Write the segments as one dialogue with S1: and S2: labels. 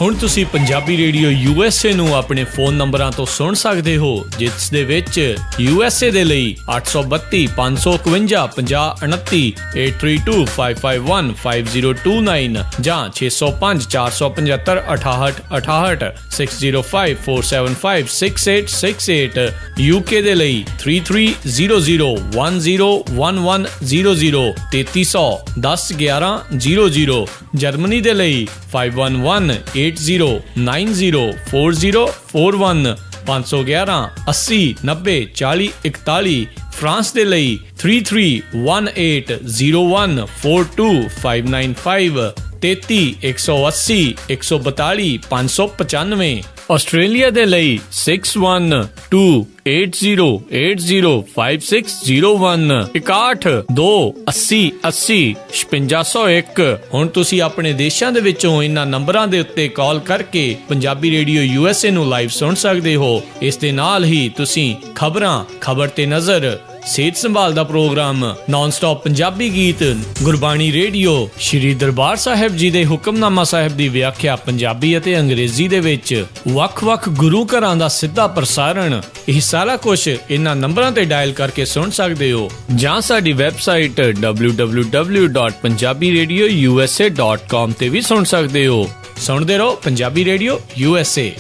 S1: ਹੁਣ ਤੁਸੀਂ Punjabi radio USA ਨੂੰ ਆਪਣੇ ਫੋਨ ਨੰਬਰਾਂ ਤੋਂ ਸੁਣ ਸਕਦੇ ਹੋ, ਜਿਸ ਦੇ ਵਿੱਚ USA ਦੇ ਲਈ 832 551 5029, 8325515029 ਜਾਂ 605 475 6868, 6054756868, UK ਦੇ ਲਈ 3300101100, 3300 ਜਰਮਨੀ ਦੇ ਲਈ 51180904041511 80 90 40 41, ਫਰਾਂਸ ਦੇ ਲਈ 3318014255, 33 180 142 595, ਆਸਟ੍ਰੇਲੀਆ ਦੇ ਲਈ 612080805601, 6128080501। ਹੁਣ ਤੁਸੀਂ ਆਪਣੇ ਦੇਸ਼ਾਂ ਦੇ ਵਿੱਚੋਂ ਇਹਨਾਂ ਨੰਬਰਾਂ ਦੇ ਉੱਤੇ ਕਾਲ ਕਰਕੇ ਪੰਜਾਬੀ ਰੇਡੀਓ USA ਨੂੰ ਲਾਈਵ ਸੁਣ ਸਕਦੇ ਹੋ। ਇਸ ਦੇ ਨਾਲ ਹੀ ਤੁਸੀਂ ਖਬਰਾਂ, ਖਬਰ ਤੇ ਨਜ਼ਰ, ਸਿਹਤ ਸੰਭਾਲ ਦਾ ਪ੍ਰੋਗਰਾਮ, ਨਾਨ ਸਟਾਪ ਪੰਜਾਬੀ ਗੀਤ, ਗੁਰਬਾਣੀ ਰੇਡੀਓ, ਸ਼੍ਰੀ ਦਰਬਾਰ ਸਾਹਿਬ ਜੀ ਦੇ ਹੁਕਮਨਾਮਾ ਸਾਹਿਬ ਦੀ ਵਿਆਖਿਆ ਪੰਜਾਬੀ ਅਤੇ ਅੰਗਰੇਜ਼ੀ ਦੇ ਵਿੱਚ, ਵੱਖ-ਵੱਖ ਗੁਰੂ ਘਰਾਂ ਦਾ ਸਿੱਧਾ ਪ੍ਰਸਾਰਣ, ਇਹ ਸਾਰਾ ਕੁਝ ਇਹਨਾਂ ਨੰਬਰਾਂ ਤੇ ਡਾਇਲ ਕਰਕੇ ਸੁਣ ਸਕਦੇ ਹੋ, ਜਾਂ ਸਾਡੀ ਵੈਬਸਾਈਟ www.punjabiradiousa.com ਤੇ ਵੀ ਸੁਣ ਸਕਦੇ ਹੋ। ਸੁਣਦੇ ਰਹੋ Punjabi radio USA।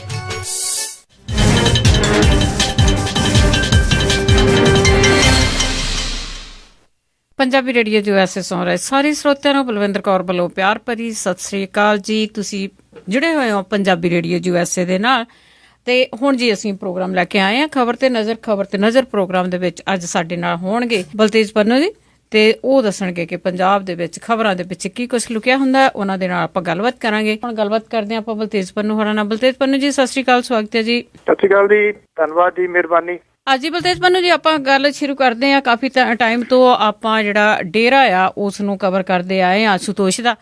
S2: Punjabi radio USA ਸੁਣ ਰਹੇ ਸਾਰੇ ਸਰੋਤਿਆਂ ਨੂੰ ਬਲਵਿੰਦਰ ਕੌਰ ਵੱਲੋਂ ਪਿਆਰ ਭਰੀ ਸਤਿ ਸ੍ਰੀ ਅਕਾਲ ਜੀ। ਤੁਸੀਂ ਜੁੜੇ ਹੋਏ ਹੋ ਪੰਜਾਬੀ ਰੇਡੀਓ USA ਦੇ ਨਾਲ। ਤੇ ਹੁਣ ਜੀ ਅਸੀਂ ਪ੍ਰੋਗਰਾਮ ਲੈ ਕੇ ਆਏ ਹਾਂ ਖਬਰ ਤੇ ਨਜ਼ਰ ਪ੍ਰੋਗਰਾਮ ਦੇ ਵਿੱਚ ਅੱਜ ਸਾਡੇ ਨਾਲ ਹੋਣਗੇ ਬਲਤੇਜ ਪੰਨੂ ਜੀ, ਤੇ ਉਹ ਦੱਸਣਗੇ ਕਿ ਪੰਜਾਬ ਦੇ ਵਿੱਚ ਖਬਰਾਂ ਦੇ ਪਿੱਛੇ ਕੀ ਕੁਝ ਲੁਕਿਆ ਹੁੰਦਾ। ਉਹਨਾਂ ਦੇ ਨਾਲ ਆਪਾਂ ਗੱਲਬਾਤ ਕਰਾਂਗੇ। ਹੁਣ ਗੱਲਬਾਤ ਕਰਦੇ ਹਾਂ ਆਪਾਂ ਬਲਤੇਜ ਪੰਨੂ ਹੋਰਾਂ ਨਾਲ। ਬਲਤੇਜ ਪੰਨੂ ਜੀ ਸਤਿ ਸ੍ਰੀ ਅਕਾਲ, ਸਵਾਗਤ ਹੈ ਜੀ।
S3: ਸਤਿ ਸ੍ਰੀ ਅਕਾਲ ਜੀ, ਧੰਨਵਾਦ ਜੀ, ਮਿਹਰਬਾਨੀ।
S2: ਅੱਜ ਬਲਤੇਜ ਪੰਨੂ ਜੀ ਆਪਾਂ ਗੱਲ ਸ਼ੁਰੂ ਕਰਦੇ ਹਾਂ। ਕਾਫੀ ਟਾਈਮ ਤੋਂ ਆਪਾਂ ਜਿਹੜਾ ਡੇਰਾ ਆ ਉਸ ਨੂੰ ਕਵਰ ਕਰਦੇ ਆਏ ਹਾਂ ਆਸ਼ੂਤੋਸ਼ ਦਾ,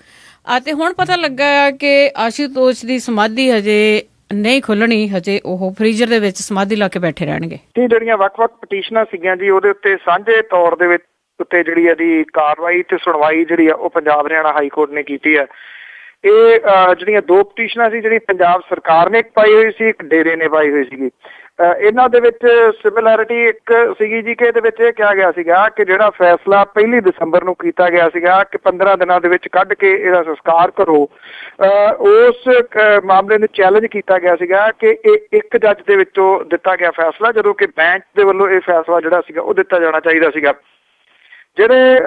S2: ਅਤੇ ਹੁਣ ਪਤਾ ਲੱਗਾ ਕਿ ਆਸ਼ੂਤੋਸ਼ ਦੀ ਸਮਾਧੀ ਹਜੇ ਨਹੀਂ ਖੁੱਲਣੀ, ਹਜੇ ਉਹ ਫਰੀਜ਼ਰ ਦੇ ਵਿੱਚ ਸਮਾਧੀ ਲਾ ਕੇ ਬੈਠੇ ਰਹਿਣਗੇ।
S3: ਜਿਹੜੀਆਂ ਵੱਖ-ਵੱਖ ਪਟੀਸ਼ਨਾਂ ਸੀਗੀਆਂ ਜੀ, ਉਹਦੇ ਉੱਤੇ ਸਾਂਝੇ ਤੌਰ ਦੇ ਵਿੱਚ ਉੱਤੇ ਜਿਹੜੀ ਇਹਦੀ ਕਾਰਵਾਈ ਤੇ ਸੁਣਵਾਈ ਜਿਹੜੀ ਆ ਉਹ ਪੰਜਾਬ ਹਰਿਆਣਾ ਹਾਈ ਕੋਰਟ ਨੇ ਕੀਤੀ ਹੈ। ਇਹ ਜਿਹੜੀਆਂ ਦੋ ਪਟੀਸ਼ਨਾਂ ਸੀ, ਜਿਹੜੀ ਪੰਜਾਬ ਸਰਕਾਰ ਨੇ ਇੱਕ ਪਾਈ ਹੋਈ ਸੀ, ਇੱਕ ਡੇਰੇ ਨੇ ਪਾਈ ਹੋਈ ਸੀਗੀ। ਇਹਨਾਂ ਦੇ ਵਿੱਚ ਸਿਮਿਲੈਰਿਟੀ ਇੱਕ ਸੀਗੀ ਜੀ ਕਿ ਇਹਦੇ ਵਿੱਚ ਇਹ ਕਿਹਾ ਗਿਆ ਸੀਗਾ ਕਿ ਜਿਹੜਾ ਫੈਸਲਾ 1 ਦਸੰਬਰ ਨੂੰ ਕੀਤਾ ਗਿਆ ਸੀਗਾ ਕਿ 15 ਦਿਨਾਂ ਦੇ ਵਿੱਚ ਕੱਢ ਕੇ ਇਹਦਾ ਸੰਸਕਾਰ ਕਰੋ, ਉਸ ਮਾਮਲੇ ਨੂੰ ਚੈਲੰਜ ਕੀਤਾ ਗਿਆ ਸੀਗਾ ਕਿ ਇਹ ਇੱਕ ਜੱਜ ਦੇ ਵਿੱਚੋਂ ਦਿੱਤਾ ਗਿਆ ਫੈਸਲਾ, ਜਦੋਂ ਕਿ ਬੈਂਚ ਦੇ ਵੱਲੋਂ ਇਹ ਫੈਸਲਾ ਜਿਹੜਾ ਸੀਗਾ ਉਹ ਦਿੱਤਾ ਜਾਣਾ ਚਾਹੀਦਾ ਸੀਗਾ। ਜਿਹੜੇ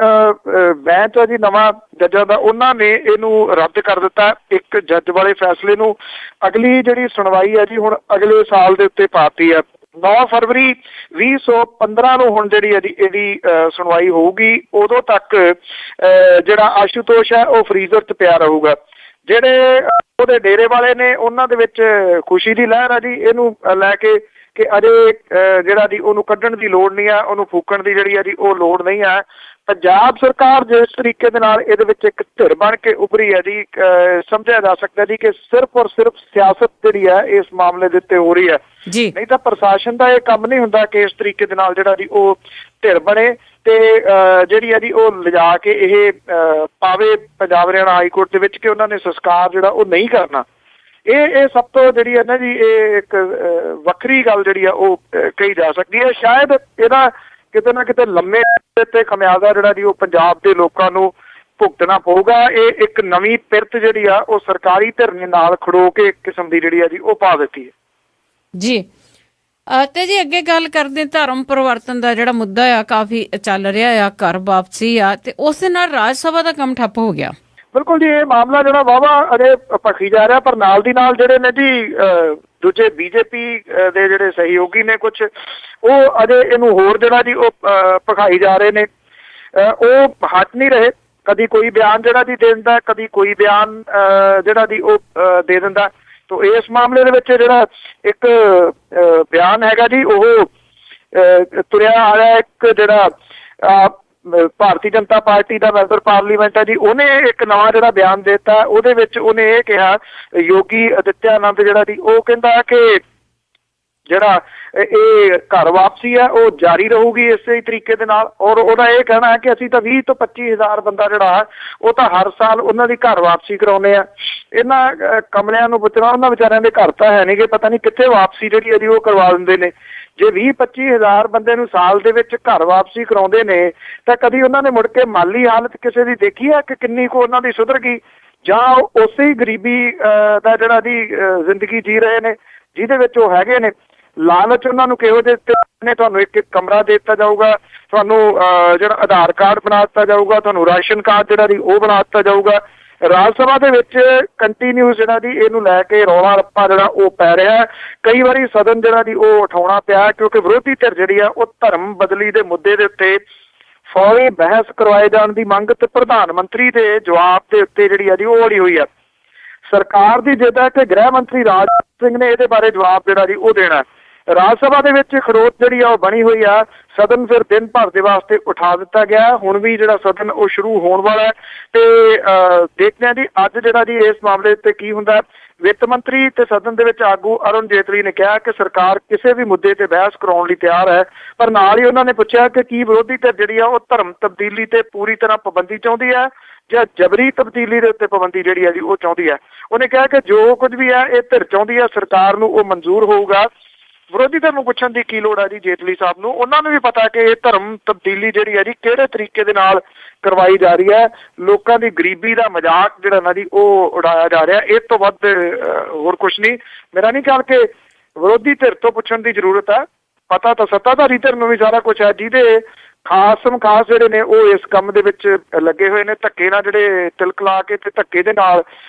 S3: ਬੈਂਚ ਆ ਜੀ ਨਵਾਂ ਜੱਜਾਂ ਦਾ, ਉਹਨਾਂ ਨੇ ਇਹਨੂੰ ਰੱਦ ਕਰ ਦਿੱਤਾ। ਇੱਕ ਜੱਜ ਵਾਲੇ ਫੈਸਲੇ ਨੂੰ ਅਗਲੀ ਜਿਹੜੀ ਸੁਣਵਾਈ ਹੈ ਜੀ ਹੁਣ ਅਗਲੇ ਸਾਲ ਦੇ ਉੱਤੇ ਪਾਤੀ ਆ। 9 ਫਰਵਰੀ 2015 ਨੂੰ ਹੁਣ ਜਿਹੜੀ ਇਹਦੀ ਸੁਣਵਾਈ ਹੋਊਗੀ। ਉਦੋਂ ਤੱਕ ਜਿਹੜਾ ਆਸ਼ੂਤੋਸ਼ ਹੈ ਉਹ ਫਰੀਜ਼ਰ 'ਚ ਪਿਆ ਰਹੂਗਾ। ਜਿਹੜੇ ਉਹਦੇ ਡੇਰੇ ਵਾਲੇ ਨੇ ਉਹਨਾਂ ਦੇ ਵਿੱਚ ਖੁਸ਼ੀ ਦੀ ਲਹਿਰ ਆ ਜੀ ਇਹਨੂੰ ਲੈ ਕੇ ਕਿ ਅਜੇ ਜਿਹੜਾ ਜੀ ਉਹਨੂੰ ਕੱਢਣ ਦੀ ਲੋੜ ਨਹੀਂ ਆ, ਉਹਨੂੰ ਫੂਕਣ ਦੀ ਜਿਹੜੀ ਆ ਜੀ ਉਹ ਲੋੜ ਨਹੀਂ ਆ। ਪੰਜਾਬ ਸਰਕਾਰ ਜਿਸ ਤਰੀਕੇ ਦੇ ਨਾਲ ਇਹਦੇ ਵਿੱਚ ਇੱਕ ਧਿਰ ਬਣ ਕੇ ਉੱਭਰੀ ਹੈ ਜੀ, ਸਮਝਿਆ ਜਾ ਸਕਦਾ ਜੀ ਕਿ ਸਿਰਫ ਔਰ ਸਿਰਫ ਸਿਆਸਤ ਜਿਹੜੀ ਹੈ ਇਸ ਮਾਮਲੇ ਦੇ ਉੱਤੇ ਹੋ ਰਹੀ ਹੈ। ਨਹੀਂ ਤਾਂ ਪ੍ਰਸ਼ਾਸਨ ਦਾ ਇਹ ਕੰਮ ਨਹੀਂ ਹੁੰਦਾ ਕਿ ਇਸ ਤਰੀਕੇ ਦੇ ਨਾਲ ਜਿਹੜਾ ਜੀ ਉਹ ਧਿਰ ਬਣੇ ਤੇ ਜਿਹੜੀ ਹੈ ਜੀ ਉਹ ਲਿਜਾ ਕੇ ਇਹ ਪਾਵੇ ਪੰਜਾਬ ਹਰਿਆਣਾ ਹਾਈ ਕੋਰਟ ਦੇ ਵਿੱਚ ਕਿ ਉਹਨਾਂ ਨੇ ਸੰਸਕਾਰ ਜਿਹੜਾ ਉਹ ਨਹੀਂ ਕਰਨਾ। ਇਹ ਸਭ ਤੋਂ ਜਿਹੜੀ ਹੈ ਨਾ ਜੀ ਇਹ ਇੱਕ ਵੱਖਰੀ ਗੱਲ ਜਿਹੜੀ ਆ ਉਹ ਕਹੀ ਜਾ ਸਕਦੀ ਹੈ। ਸ਼ਾਇਦ ਇਹਦਾ ਕਿਤੇ ਨਾ ਕਿਤੇ ਲੰਮੇ ਤੇ ਖਮਿਆਜ਼ਾ ਜਿਹੜਾ ਜੀ ਉਹ ਪੰਜਾਬ ਦੇ ਲੋਕਾਂ ਨੂੰ ਭੁਗਤਣਾ ਪਊਗਾ। ਇਹ ਇੱਕ ਨਵੀਂ ਪਿਰਤ ਜਿਹੜੀ ਆ ਉਹ ਸਰਕਾਰੀ ਧਿਰ ਨੇ ਨਾਲ ਖੜੋ ਕੇ ਇੱਕ ਕਿਸਮ ਦੀ ਜਿਹੜੀ ਆ ਜੀ ਉਹ ਪਾ ਦਿੱਤੀ ਹੈ
S2: ਜੀ। ਤੇ ਜੀ ਅੱਗੇ ਗੱਲ ਕਰਦੇ, ਧਰਮ ਪਰਿਵਰਤਨ ਦਾ ਜਿਹੜਾ ਮੁੱਦਾ ਆ ਕਾਫੀ ਚੱਲ ਰਿਹਾ ਆ, ਘਰ ਵਾਪਸੀ ਆ, ਤੇ ਉਸ ਦੇ ਨਾਲ ਰਾਜ ਸਭਾ ਦਾ ਕੰਮ ਠੱਪ ਹੋ ਗਿਆ।
S3: ਬਿਲਕੁਲ ਜੀ, ਇਹ ਮਾਮਲਾ ਜਿਹੜਾ ਵਾਹਵਾ ਅਜੇ ਭਖੀ ਜਾ ਰਿਹਾ, ਪਰ ਨਾਲ ਦੀ ਨਾਲ ਜਿਹੜੇ ਨੇ ਜੀ ਦੂਜੇ BJP ਦੇ ਜਿਹੜੇ ਸਹਿਯੋਗੀ ਨੇ ਕੁਛ, ਉਹ ਅਜੇ ਇਹਨੂੰ ਹੋਰ ਜਿਹੜਾ ਜੀ ਉਹ ਭਖਾਈ ਜਾ ਰਹੇ ਨੇ। ਉਹ ਹਟ ਨਹੀਂ ਰਹੇ, ਕਦੀ ਕੋਈ ਬਿਆਨ ਜਿਹੜਾ ਜੀ ਦੇ ਦਿੰਦਾ, ਕਦੀ ਕੋਈ ਬਿਆਨ ਜਿਹੜਾ ਜੀ ਉਹ ਦੇ ਦਿੰਦਾ। ਤੋ ਇਸ ਮਾਮਲੇ ਦੇ ਵਿੱਚ ਜਿਹੜਾ ਇੱਕ ਬਿਆਨ ਹੈਗਾ ਜੀ ਉਹ ਤੁਰਿਆ ਆ ਰਿਹਾ, ਇੱਕ ਜਿਹੜਾ ਭਾਰਤੀ ਜਨਤਾ ਪਾਰਟੀ ਦਾ ਮੈਂਬਰ ਪਾਰਲੀਮੈਂਟ ਹੈ ਜੀ, ਉਹਨੇ ਇੱਕ ਨਵਾਂ ਜਿਹੜਾ ਬਿਆਨ ਦਿੱਤਾ। ਉਹਦੇ ਵਿੱਚ ਉਹਨੇ ਇਹ ਕਿਹਾ, ਯੋਗੀ ਆਦਿੱਤਿਆਨੰਦ ਜਿਹੜਾ ਜੀ ਉਹ ਕਹਿੰਦਾ ਕਿ ਜਿਹੜਾ ਇਹ ਘਰ ਵਾਪਸੀ ਹੈ ਉਹ ਜਾਰੀ ਰਹੂਗੀ ਇਸੇ ਤਰੀਕੇ ਦੇ ਨਾਲ। ਔਰ ਉਹਦਾ ਇਹ ਕਹਿਣਾ ਹੈ ਕਿ ਅਸੀਂ ਤਾਂ 20 ਤੋਂ 25,000 ਬੰਦਾ ਜਿਹੜਾ ਉਹ ਤਾਂ ਹਰ ਸਾਲ ਉਹਨਾਂ ਦੀ ਘਰ ਵਾਪਸੀ ਕਰਾਉਂਦੇ ਆ। ਇਹਨਾਂ ਕਮਲਿਆਂ ਨੂੰ ਪੁੱਛਣਾ, ਉਹਨਾਂ ਵਿਚਾਰਿਆਂ ਦੇ ਘਰ ਤਾਂ ਹੈ ਨਹੀਂ ਗੇ, ਪਤਾ ਨਹੀਂ ਕਿੱਥੇ ਵਾਪਸੀ ਜਿਹੜੀ ਹੈ ਜੀ ਉਹ ਕਰਵਾ ਦਿੰਦੇ ਨੇ। ਜੇ 20-25,000 ਬੰਦੇ ਨੂੰ ਸਾਲ ਦੇ ਵਿੱਚ ਘਰ ਵਾਪਸੀ ਕਰਾਉਂਦੇ ਨੇ ਤਾਂ ਕਦੀ ਉਹਨਾਂ ਨੇ ਮੁੜ ਕੇ ਮਾਲੀ ਹਾਲਤ ਕਿਸੇ ਦੀ ਦੇਖੀ ਹੈ ਕਿ ਕਿੰਨੀ ਕੁ ਉਹਨਾਂ ਦੀ ਸੁਧਰ ਗਈ, ਜਾਂ ਉਸੇ ਹੀ ਗਰੀਬੀ ਦਾ ਜਿਹੜਾ ਦੀ ਜ਼ਿੰਦਗੀ ਜੀ ਰਹੇ ਨੇ ਜਿਹਦੇ ਵਿੱਚ ਉਹ ਹੈਗੇ ਨੇ। ਲਾਲਚ ਉਹਨਾਂ ਨੂੰ ਕਿਹੋ ਜਿਹੇ ਨੇ, ਤੁਹਾਨੂੰ ਇੱਕ ਕਮਰਾ ਦੇ ਦਿੱਤਾ ਜਾਊਗਾ, ਤੁਹਾਨੂੰ ਜਿਹੜਾ ਆਧਾਰ ਕਾਰਡ ਬਣਾ ਦਿੱਤਾ ਜਾਊਗਾ, ਤੁਹਾਨੂੰ ਰਾਸ਼ਨ ਕਾਰਡ ਜਿਹੜਾ ਦੀ ਉਹ ਬਣਾ ਦਿੱਤਾ ਜਾਊਗਾ। ਰਾਜ ਸਭਾ ਦੇ ਵਿੱਚ ਕੰਟੀਨਿਊਸ ਜਿਹੜਾ ਦੀ ਇਹਨੂੰ ਲੈ ਕੇ ਰੌਲਾ ਰੱਪਾ ਜਿਹੜਾ ਉਹ ਪੈ ਰਿਹਾ। ਕਈ ਵਾਰੀ ਸਦਨ ਜਿਹੜਾ ਦੀ ਉਹ ਉਠਾਉਣਾ ਪਿਆ ਕਿਉਂਕਿ ਵਿਰੋਧੀ ਧਿਰ ਜਿਹੜੀ ਆ ਉਹ ਧਰਮ ਬਦਲੀ ਦੇ ਮੁੱਦੇ ਦੇ ਉੱਤੇ ਫੌਰੀ ਬਹਿਸ ਕਰਵਾਏ ਜਾਣ ਦੀ ਮੰਗ ਤੇ ਪ੍ਰਧਾਨ ਮੰਤਰੀ ਦੇ ਜਵਾਬ ਦੇ ਉੱਤੇ ਜਿਹੜੀ ਆ ਜੀ ਉਹ ਅੜੀ ਹੋਈ ਆ। ਸਰਕਾਰ ਦੀ ਜਿੱਦ ਹੈ ਕਿ ਗ੍ਰਹਿ ਮੰਤਰੀ ਰਾਜ ਸਿੰਘ ਨੇ ਇਹਦੇ ਬਾਰੇ ਜਵਾਬ ਜਿਹੜਾ ਜੀ ਉਹ ਦੇਣਾ। ਰਾਜ ਸਭਾ ਦੇ ਵਿੱਚ ਖੜੋਤ ਜਿਹੜੀ ਆ ਉਹ ਬਣੀ ਹੋਈ ਆ। ਸਦਨ ਫਿਰ ਦਿਨ ਭਰ ਦੇ ਵਾਸਤੇ ਉਠਾ ਦਿੱਤਾ ਗਿਆ। ਹੁਣ ਵੀ ਜਿਹੜਾ ਸਦਨ ਉਹ ਸ਼ੁਰੂ ਹੋਣ ਵਾਲਾ ਤੇ ਦੇਖਦੇ ਹਾਂ ਜੀ ਅੱਜ ਜਿਹੜਾ ਜੀ ਇਸ ਮਾਮਲੇ ਉੱਤੇ ਕੀ ਹੁੰਦਾ। ਵਿੱਤ ਮੰਤਰੀ ਤੇ ਸਦਨ ਦੇ ਵਿੱਚ ਆਗੂ ਅਰੁਣ ਜੇਤਲੀ ਨੇ ਕਿਹਾ ਕਿ ਸਰਕਾਰ ਕਿਸੇ ਵੀ ਮੁੱਦੇ ਤੇ ਬਹਿਸ ਕਰਾਉਣ ਲਈ ਤਿਆਰ ਹੈ, ਪਰ ਨਾਲ ਹੀ ਉਹਨਾਂ ਨੇ ਪੁੱਛਿਆ ਕਿ ਕੀ ਵਿਰੋਧੀ ਧਿਰ ਜਿਹੜੀ ਆ ਉਹ ਧਰਮ ਤਬਦੀਲੀ ਤੇ ਪੂਰੀ ਤਰ੍ਹਾਂ ਪਾਬੰਦੀ ਚਾਹੁੰਦੀ ਹੈ ਜਾਂ ਜਬਰੀ ਤਬਦੀਲੀ ਦੇ ਉੱਤੇ ਪਾਬੰਦੀ ਜਿਹੜੀ ਹੈ ਜੀ ਉਹ ਚਾਹੁੰਦੀ ਹੈ। ਉਹਨੇ ਕਿਹਾ ਕਿ ਜੋ ਕੁਝ ਵੀ ਹੈ ਇਹ ਧਿਰ ਚਾਹੁੰਦੀ ਹੈ ਸਰਕਾਰ ਨੂੰ ਉਹ ਮਨਜ਼ੂਰ ਹੋਊਗਾ। ਵਿਰੋਧੀ ਧਿਰ ਨੂੰ ਪੁੱਛਣ ਦੀ ਕੀ ਲੋੜ ਹੈ ਜੀ ਜੇਤਲੀ ਸਾਹਿਬ ਨੂੰ, ਉਹਨਾਂ ਨੂੰ ਵੀ ਪਤਾ ਕਿ ਇਹ ਧਰਮ ਤਬਦੀਲੀ ਜਿਹੜੀ ਹੈ ਜੀ ਕਿਹੜੇ ਤਰੀਕੇ ਦੇ ਨਾਲ ਕਰਵਾਈ ਜਾ ਰਹੀ ਹੈ। ਲੋਕਾਂ ਦੀ ਗਰੀਬੀ ਦਾ ਮਜ਼ਾਕ ਜਿਹੜਾ ਨਾ ਜੀ ਉਹ ਉਡਾਇਆ ਜਾ ਰਿਹਾ। ਇਹ ਤੋਂ ਵੱਧ ਹੋਰ ਕੁਛ ਨਹੀਂ। ਮੇਰਾ ਨਹੀਂ ਖਿਆਲ ਕਿ ਵਿਰੋਧੀ ਧਿਰ ਤੋਂ ਪੁੱਛਣ ਦੀ ਜ਼ਰੂਰਤ ਹੈ। ਪਤਾ ਤਾਂ ਸੱਤਾਧਾਰੀ ਧਿਰ ਨੂੰ ਵੀ ਸਾਰਾ ਕੁਛ ਹੈ, ਜਿਹਦੇ ਖਾਸ ਜਿਹੜੇ ਨੇ ਉਹ ਇਸ ਕੰਮ ਦੇ ਵਿੱਚ ਲੱਗੇ ਹੋਏ ਨੇ। ਧੱਕੇ ਨਾਲ ਜਿਹੜੇ ਤਿਲਕ ਲਾ ਕੇ ਤੇ ਧੱਕੇ ਦੇ ਨਾਲ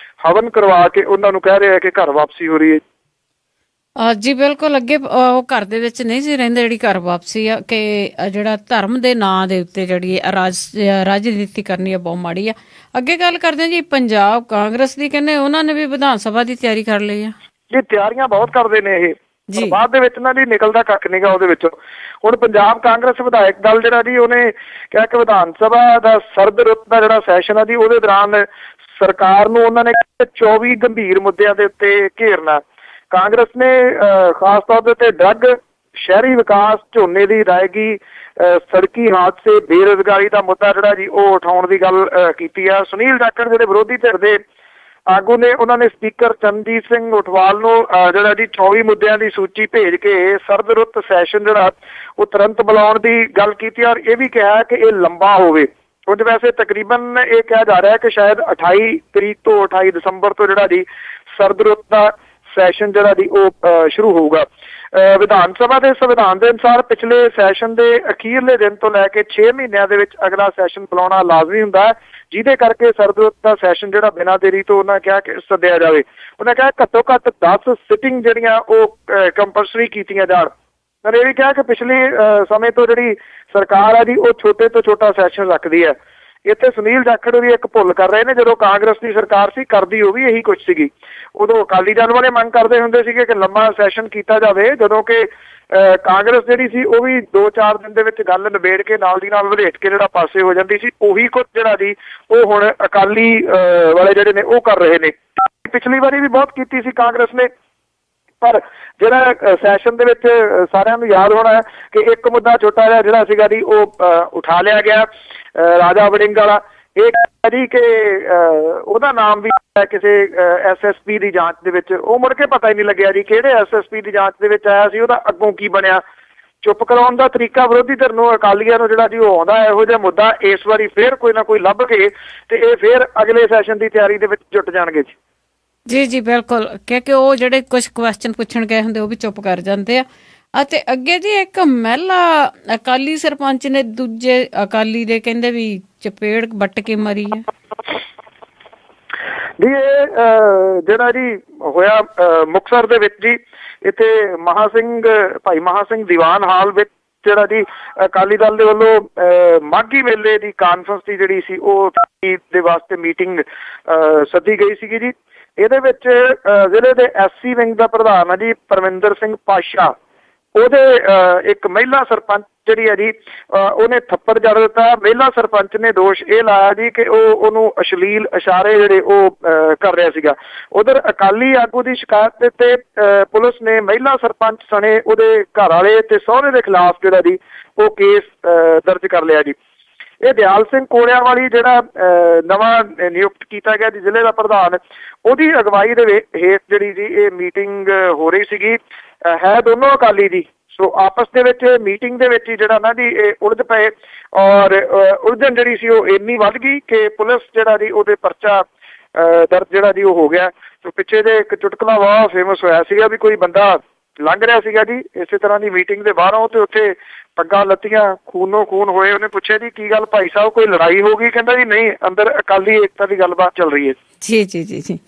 S3: ਹਵਨ ਕਰਵਾ ਕੇ ਉਹਨਾਂ ਨੂੰ ਕਹਿ ਰਹੇ ਆ ਕਿ ਘਰ ਵਾਪਸੀ ਹੋ ਰਹੀ ਹੈ।
S2: ਜੀ ਬਿਲਕੁਲ। ਅੱਗੇ ਉਹ ਘਰ ਦੇ ਵਿੱਚ ਨਹੀਂ ਸੀ ਰਹਿੰਦੇ, ਜਿਹੜੀ ਘਰ ਵਾਪਸੀ ਆ ਕਿ ਜਿਹੜਾ ਧਰਮ ਦੇ ਨਾਂ ਦੇ ਉੱਤੇ ਜਿਹੜੀ ਰਾਜਨੀਤੀ ਕਰਨੀ ਆ ਬਹੁਤ ਮਾੜੀ ਆ। ਅੱਗੇ ਗੱਲ ਕਰਦੇ ਹਾਂ ਜੀ ਪੰਜਾਬ ਕਾਂਗਰਸ ਦੀ, ਕਹਿੰਦੇ ਉਹਨਾਂ ਨੇ ਵੀ ਵਿਧਾਨ ਸਭਾ ਦੀ ਤਿਆਰੀ ਕਰ ਲਈ ਆ।
S3: ਜੀ ਤਿਆਰੀਆਂ ਬਹੁਤ ਕਰਦੇ ਨੇ ਇਹ, ਪਰ ਬਾਅਦ ਦੇ ਵਿੱਚ ਇਹਨਾਂ ਦੀ ਨਿਕਲਦਾ ਕੱਖ ਨਹੀਂਗਾ ਉਹਦੇ ਵਿੱਚੋਂ। ਹੁਣ ਪੰਜਾਬ ਕਾਂਗਰਸ ਵਿਧਾਇਕ ਦਲ ਜਿਹੜਾ ਜੀ ਉਹਨੇ ਕਿਹਾ ਕਿ ਵਿਧਾਨ ਸਭਾ ਦਾ ਸਰਦ ਰੁੱਤ ਦਾ ਜਿਹੜਾ ਸੈਸ਼ਨ ਆ ਜੀ ਉਹਦੇ ਦੌਰਾਨ ਸਰਕਾਰ ਨੂੰ ਉਹਨਾਂ ਨੇ 24 ਗੰਭੀਰ ਮੁੱਦਿਆਂ ਦੇ ਉੱਤੇ ਘੇਰਨਾ। ਕਾਂਗਰਸ ਨੇ ਖਾਸ ਤੌਰ ਦੇ ਉੱਤੇ ਡਰੱਗ, ਸ਼ਹਿਰੀ ਵਿਕਾਸ, ਝੋਨੇ ਦੀ ਅਦਾਇਗੀ, ਸੜਕੀ ਹਾਦਸੇ, ਬੇਰੁਜ਼ਗਾਰੀ ਦਾ ਮੁੱਦਾ ਜਿਹੜਾ ਜੀ ਉਹ ਉਠਾਉਣ ਦੀ ਗੱਲ ਕੀਤੀ ਆ। ਸੁਨੀਲ ਜਾਖੜ ਜਿਹੜੇ ਵਿਰੋਧੀ ਧਿਰ ਦੇ ਆਗੂ ਨੇ ਉਹਨਾਂ ਨੇ ਸਪੀਕਰ ਚਰਨਜੀਤ ਸਿੰਘ ਊਠਵਾਲ ਨੂੰ ਜਿਹੜਾ ਜੀ 24 ਮੁੱਦਿਆਂ ਦੀ ਸੂਚੀ ਭੇਜ ਕੇ ਸਰਦ ਰੁੱਤ ਸੈਸ਼ਨ ਜਿਹੜਾ ਉਹ ਤੁਰੰਤ ਬੁਲਾਉਣ ਦੀ ਗੱਲ ਕੀਤੀ ਔਰ ਇਹ ਵੀ ਕਿਹਾ ਕਿ ਇਹ ਲੰਬਾ ਹੋਵੇ। ਕੁਝ ਵੈਸੇ ਤਕਰੀਬਨ ਇਹ ਕਿਹਾ ਜਾ ਰਿਹਾ ਕਿ ਸ਼ਾਇਦ 28 ਤਰੀਕ ਤੋਂ 28 ਦਸੰਬਰ ਤੋਂ ਜਿਹੜਾ ਜੀ ਸਰਦ ਰੁੱਤ ਦਾ ਸੈਸ਼ਨ ਜਿਹੜਾ ਜੀ ਉਹ ਸ਼ੁਰੂ ਹੋਊਗਾ। ਵਿਧਾਨ ਸਭਾ ਦੇ ਸੰਵਿਧਾਨ ਦੇ ਅਨੁਸਾਰ ਪਿਛਲੇ ਸੈਸ਼ਨ ਦੇ ਅਖੀਰਲੇ ਦਿਨ ਤੋਂ ਲੈ ਕੇ 6 ਮਹੀਨਿਆਂ ਦੇ ਵਿੱਚ ਅਗਲਾ ਸੈਸ਼ਨ ਬੁਲਾਉਣਾ ਲਾਜ਼ਮੀ ਹੁੰਦਾ, ਜਿਹਦੇ ਕਰਕੇ ਸਰਦ ਰੁੱਤ ਦਾ ਸੈਸ਼ਨ ਜਿਹੜਾ ਬਿਨਾਂ ਦੇਰੀ ਤੋਂ ਉਹਨਾਂ ਕਿਹਾ ਕਿ ਸੱਦਿਆ ਜਾਵੇ। ਉਹਨਾਂ ਕਿਹਾ ਘੱਟੋ ਘੱਟ 10 ਸਿਟਿੰਗ ਜਿਹੜੀਆਂ ਉਹ ਕੰਪਲਸਰੀ ਕੀਤੀਆਂ ਜਾਣ। ਪਰ ਇਹ ਵੀ ਕਿਹਾ ਕਿ ਪਿਛਲੇ ਸਮੇਂ ਤੋਂ ਜਿਹੜੀ ਸਰਕਾਰ ਆ ਜੀ ਉਹ ਛੋਟੇ ਤੋਂ ਛੋਟਾ ਸੈਸ਼ਨ ਰੱਖਦੀ ਹੈ। ਇੱਥੇ ਸੁਨੀਲ ਜਾਖੜ ਵੀ ਇੱਕ ਭੁੱਲ ਕਰ ਰਹੇ ਨੇ, ਜਦੋਂ ਕਾਂਗਰਸ ਦੀ ਸਰਕਾਰ ਸੀ ਕਰਦੀ ਉਹ ਵੀ ਇਹੀ ਕੁਛ ਸੀਗੀ। ਉਦੋਂ ਅਕਾਲੀ ਦਲ ਵਾਲੇ ਮੰਗ ਕਰਦੇ ਹੁੰਦੇ ਸੀਗੇ ਕਿ ਲੰਮਾ ਸੈਸ਼ਨ ਕੀਤਾ ਜਾਵੇ, ਜਦੋਂ ਕਿ ਕਾਂਗਰਸ ਜਿਹੜੀ ਸੀ ਉਹ ਵੀ 2-4 ਦਿਨ ਦੇ ਵਿੱਚ ਗੱਲ ਨਿਬੇੜ ਕੇ ਨਾਲ ਦੀ ਨਾਲ ਵਧੇਟ ਕੇ ਜਿਹੜਾ ਪਾਸੇ ਹੋ ਜਾਂਦੀ ਸੀ। ਉਹੀ ਕੁਝ ਜਿਹੜਾ ਜੀ ਉਹ ਹੁਣ ਅਕਾਲੀ ਵਾਲੇ ਜਿਹੜੇ ਨੇ ਉਹ ਕਰ ਰਹੇ ਨੇ। ਪਿਛਲੀ ਵਾਰੀ ਵੀ ਬਹੁਤ ਕੀਤੀ ਸੀ ਕਾਂਗਰਸ ਨੇ, ਪਰ ਜਿਹੜਾ ਸੈਸ਼ਨ ਦੇ ਵਿੱਚ ਸਾਰਿਆਂ ਨੂੰ ਯਾਦ ਹੋਣਾ ਕਿ ਇੱਕ ਮੁੱਦਾ ਛੋਟਾ ਜਿਹਾ ਜਿਹੜਾ ਸੀਗਾ ਜੀ ਉਹ ਉਠਾ ਲਿਆ ਗਿਆ, ਰਾਜਾ ਵੜਿੰਗ ਵਾਲਾ। ਇਹ ਜੀ ਕਿ ਉਹਦਾ ਨਾਮ ਵੀ ਕਿਸੇ SSP ਦੀ ਜਾਂਚ ਦੇ ਵਿੱਚ, ਉਹ ਮੁੜ ਕੇ ਪਤਾ ਹੀ ਨਹੀਂ ਲੱਗਿਆ ਜੀ ਕਿਹੜੇ SSP ਦੀ ਜਾਂਚ ਦੇ ਵਿੱਚ ਆਇਆ ਸੀ, ਉਹਦਾ ਅੱਗੋਂ ਕੀ ਬਣਿਆ। ਚੁੱਪ ਕਰਾਉਣ ਦਾ ਤਰੀਕਾ ਵਿਰੋਧੀ ਧਿਰ ਨੂੰ, ਅਕਾਲੀਆਂ ਨੂੰ ਜਿਹੜਾ ਜੀ ਉਹ ਆਉਂਦਾ ਇਹੋ ਜਿਹਾ ਮੁੱਦਾ ਇਸ ਵਾਰੀ ਫੇਰ ਕੋਈ ਨਾ ਕੋਈ ਲੱਭ ਕੇ ਤੇ ਇਹ ਫੇਰ ਅਗਲੇ ਸੈਸ਼ਨ ਦੀ ਤਿਆਰੀ ਦੇ ਵਿੱਚ ਜੁਟ ਜਾਣਗੇ ਜੀ।
S2: ਜੀ ਬਿਲਕੁਲ, ਕਿਉਂਕਿ ਉਹ ਜਿਹੜੇ ਕੁਝ ਕੁਐਸਚਨ ਪੁੱਛਣ ਗਏ ਹੁੰਦੇ ਉਹ ਵੀ ਚੁੱਪ ਕਰ ਜਾਂਦੇ ਆ। ਅਤੇ ਅੱਗੇ ਜੀ ਇੱਕ ਮਹਿਲਾ ਅਕਾਲੀ ਸਰਪੰਚ ਨੇ ਦੂਜੇ ਅਕਾਲੀ ਦੇ ਕਹਿੰਦੇ ਵੀ ਚਪੇੜ ਵੱਟ ਕੇ ਮਰੀ ਹੈ
S3: ਜੀ। ਇਹ ਜਿਹੜਾ ਜੀ ਹੋਇਆ ਮੁਕਤਸਰ ਦੇ ਵਿੱਚ ਜੀ, ਇੱਥੇ ਭਾਈ ਮਹਾ ਸਿੰਘ ਦੀਵਾਨ ਹਾਲ ਵਿੱਚ ਜਿਹੜਾ ਜੀ ਅਕਾਲੀ ਦਲ ਦੇ ਵੱਲੋਂ ਮਾਘੀ ਮੇਲੇ ਦੀ ਕਾਨਫਰੰਸ ਦੀ ਜਿਹੜੀ ਸੀ ਉਹ ਦੇ ਵਾਸਤੇ ਮੀਟਿੰਗ ਸੱਦੀ ਗਈ ਸੀਗੀ ਜੀ। ਇਹਦੇ ਵਿੱਚ ਜ਼ਿਲ੍ਹੇ ਦੇ SC ਵਿੰਗ ਦਾ ਪ੍ਰਧਾਨ ਹੈ ਜੀ ਪਰਮਿੰਦਰ ਸਿੰਘ ਪਾਸ਼ਾ, ਉਹਦੇ ਇੱਕ ਮਹਿਲਾ ਸਰਪੰਚ ਜਿਹੜੀ ਹੈ ਜੀ ਉਹਨੇ ਥੱਪੜ ਜੜ ਦਿੱਤਾ। ਮਹਿਲਾ ਸਰਪੰਚ ਨੇ ਦੋਸ਼ ਇਹ ਲਾਇਆ ਜੀ ਕਿ ਉਹਨੂੰ ਅਸ਼ਲੀਲ ਇਸ਼ਾਰੇ ਜਿਹੜੇ ਉਹ ਕਰ ਰਿਹਾ ਸੀਗਾ। ਉਧਰ ਅਕਾਲੀ ਆਗੂ ਦੀ ਸ਼ਿਕਾਇਤ ਤੇ ਪੁਲਿਸ ਨੇ ਮਹਿਲਾ ਸਰਪੰਚ ਸਣੇ ਉਹਦੇ ਘਰ ਵਾਲੇ ਤੇ ਸਹੁਰੇ ਦੇ ਖਿਲਾਫ ਜਿਹੜਾ ਜੀ ਉਹ ਕੇਸ ਦਰਜ ਕਰ ਲਿਆ ਜੀ। ਇਹ ਦਿਆਲ ਸਿੰਘ ਕੋਲਿਆਂ ਵਾਲੀ ਜਿਹੜਾ ਨਵਾਂ ਨਿਯੁਕਤ ਕੀਤਾ ਗਿਆ ਜੀ ਜ਼ਿਲ੍ਹੇ ਦਾ ਪ੍ਰਧਾਨ, ਉਹਦੀ ਅਗਵਾਈ ਦੇ ਹੇਠ ਜਿਹੜੀ ਜੀ ਇਹ ਮੀਟਿੰਗ ਹੋ ਰਹੀ ਸੀਗੀ। ਹੈ ਦੋਨੋਂ ਅਕਾਲੀ ਜੀ, ਸੋ ਆਪਸ ਦੇ ਵਿੱਚ ਮੀਟਿੰਗ ਦੇ ਵਿੱਚ ਹੀ ਜਿਹੜਾ ਨਾ ਜੀ ਇਹ ਉਲਝ ਪਏ ਔਰ ਉਲਝਣ ਜਿਹੜੀ ਸੀ ਉਹ ਇੰਨੀ ਵੱਧ ਗਈ ਕਿ ਪੁਲਿਸ ਜਿਹੜਾ ਜੀ ਉਹਦੇ ਪਰਚਾ ਦਰਜ ਜਿਹੜਾ ਜੀ ਉਹ ਹੋ ਗਿਆ। ਸੋ ਪਿੱਛੇ ਜੇ ਇੱਕ ਚੁਟਕਲਾ ਬਹੁਤ ਫੇਮਸ ਹੋਇਆ ਸੀਗਾ ਵੀ ਕੋਈ ਬੰਦਾ ਲੰਘ ਰਿਹਾ ਸੀਗਾ ਜੀ ਇਸੇ ਤਰ੍ਹਾਂ ਦੀ ਮੀਟਿੰਗ ਦੇ ਬਾਹਰੋਂ ਤੇ ਉੱਥੇ ਪੱਗਾਂ ਲੱਤੀਆਂ ਖੂਨੋ ਖੂਨ ਹੋਏ। ਉਹਨੇ ਪੁੱਛਿਆ ਜੀ ਕੀ ਗੱਲ ਭਾਈ ਸਾਹਿਬ ਕੋਈ ਲੜਾਈ ਹੋ ਗਈ? ਕਹਿੰਦਾ ਜੀ ਨਹੀਂ, ਅੰਦਰ ਅਕਾਲੀ ਏਕਤਾ ਦੀ ਗੱਲਬਾਤ ਚੱਲ ਰਹੀ ਹੈ।
S2: ਜੀ ਜੀ ਜੀ ਜੀ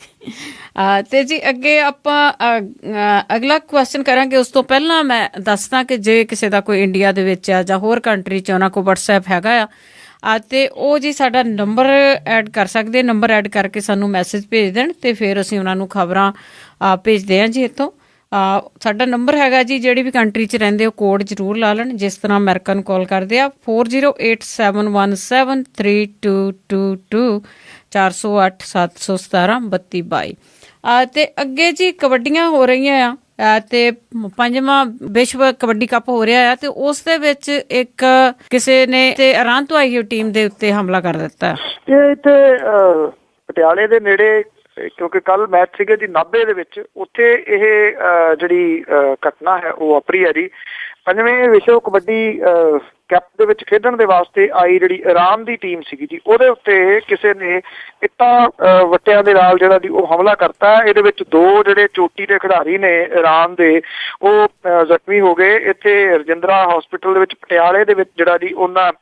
S2: ਤੇ ਜੀ ਅੱਗੇ ਆਪਾਂ ਅਗਲਾ ਕੁਐਸਚਨ ਕਰਾਂਗੇ। ਉਸ ਤੋਂ ਪਹਿਲਾਂ ਮੈਂ ਦੱਸਦਾ ਕਿ ਜੇ ਕਿਸੇ ਦਾ ਕੋਈ ਇੰਡੀਆ ਦੇ ਵਿੱਚ ਆ ਜਾਂ ਹੋਰ ਕੰਟਰੀ 'ਚ ਉਹਨਾਂ ਕੋਲ WhatsApp ਹੈਗਾ ਆ ਤੇ ਉਹ ਜੀ ਸਾਡਾ ਨੰਬਰ ਐਡ ਕਰ ਸਕਦੇ, ਨੰਬਰ ਐਡ ਕਰਕੇ ਸਾਨੂੰ ਮੈਸੇਜ ਭੇਜ ਦੇਣ ਤੇ ਫਿਰ ਅਸੀਂ ਉਹਨਾਂ ਨੂੰ ਖਬਰਾਂ ਭੇਜਦੇ ਹਾਂ ਜੀ। ਇੱਥੋਂ ਸਾਡਾ ਨੰਬਰ ਹੈਗਾ ਜੀ, ਜਿਹੜੀ ਵੀ ਕੰਟਰੀ 'ਚ ਰਹਿੰਦੇ ਹੋ ਕੋਡ ਜ਼ਰੂਰ ਲਾ ਲੈਣ। ਜਿਸ ਤਰ੍ਹਾਂ ਅਮਰੀਕਾ ਨੂੰ ਕਾਲ ਕਰਦੇ ਆ 4087173222 408 717 3222। ਤੇ ਅੱਗੇ ਜੀ ਕਬੱਡੀਆਂ ਹੋ ਰਹੀਆਂ ਆ ਤੇ 5ਵਾਂ ਵਿਸ਼ਵ ਕਬੱਡੀ ਕੱਪ ਹੋ ਰਿਹਾ ਆ ਤੇ ਉਸ ਦੇ ਵਿੱਚ ਇੱਕ ਕਿਸੇ ਨੇ ਤੇ ਇਰਾਨ ਤੋਂ ਆਈ ਹੋਈ ਟੀਮ ਦੇ ਉੱਤੇ ਹਮਲਾ ਕਰ ਦਿੱਤਾ।
S3: ਇਹ ਇੱਥੇ ਪਟਿਆਲੇ ਦੇ ਨੇੜੇ, ਕਿਉਂਕਿ ਕੱਲ ਮੈਚ ਸੀਗੇ ਜੀ ਨਾਭੇ ਦੇ ਵਿੱਚ, ਉੱਥੇ ਇਹ ਜਿਹੜੀ ਘਟਨਾ ਹੈ ਉਹ ਵਾਪਰੀ ਹੈ ਜੀ। 5ਵੇਂ ਵਿਸ਼ਵ ਕਬੱਡੀ ਕੱਪ ਦੇ ਵਿੱਚ ਖੇਡਣ ਦੇ ਵਾਸਤੇ ਆਈ ਜਿਹੜੀ ਇਰਾਨ ਦੀ ਟੀਮ ਸੀਗੀ ਜੀ, ਉਹਦੇ ਉੱਤੇ ਕਿਸੇ ਨੇ ਇੱਟਾਂ ਵੱਟਿਆਂ ਦੇ ਨਾਲ ਜਿਹੜਾ ਜੀ ਉਹ ਹਮਲਾ ਕਰਤਾ। ਇਹਦੇ ਵਿੱਚ 2 ਜਿਹੜੇ ਚੋਟੀ ਦੇ ਖਿਡਾਰੀ ਨੇ ਇਰਾਨ ਦੇ ਉਹ ਜ਼ਖਮੀ ਹੋ ਗਏ। ਇੱਥੇ ਰਜਿੰਦਰਾ ਹਸਪੀਟਲ ਦੇ ਵਿੱਚ ਪਟਿਆਲੇ ਦੇ ਵਿੱਚ ਜਿਹੜਾ ਜੀ ਉਹਨਾਂ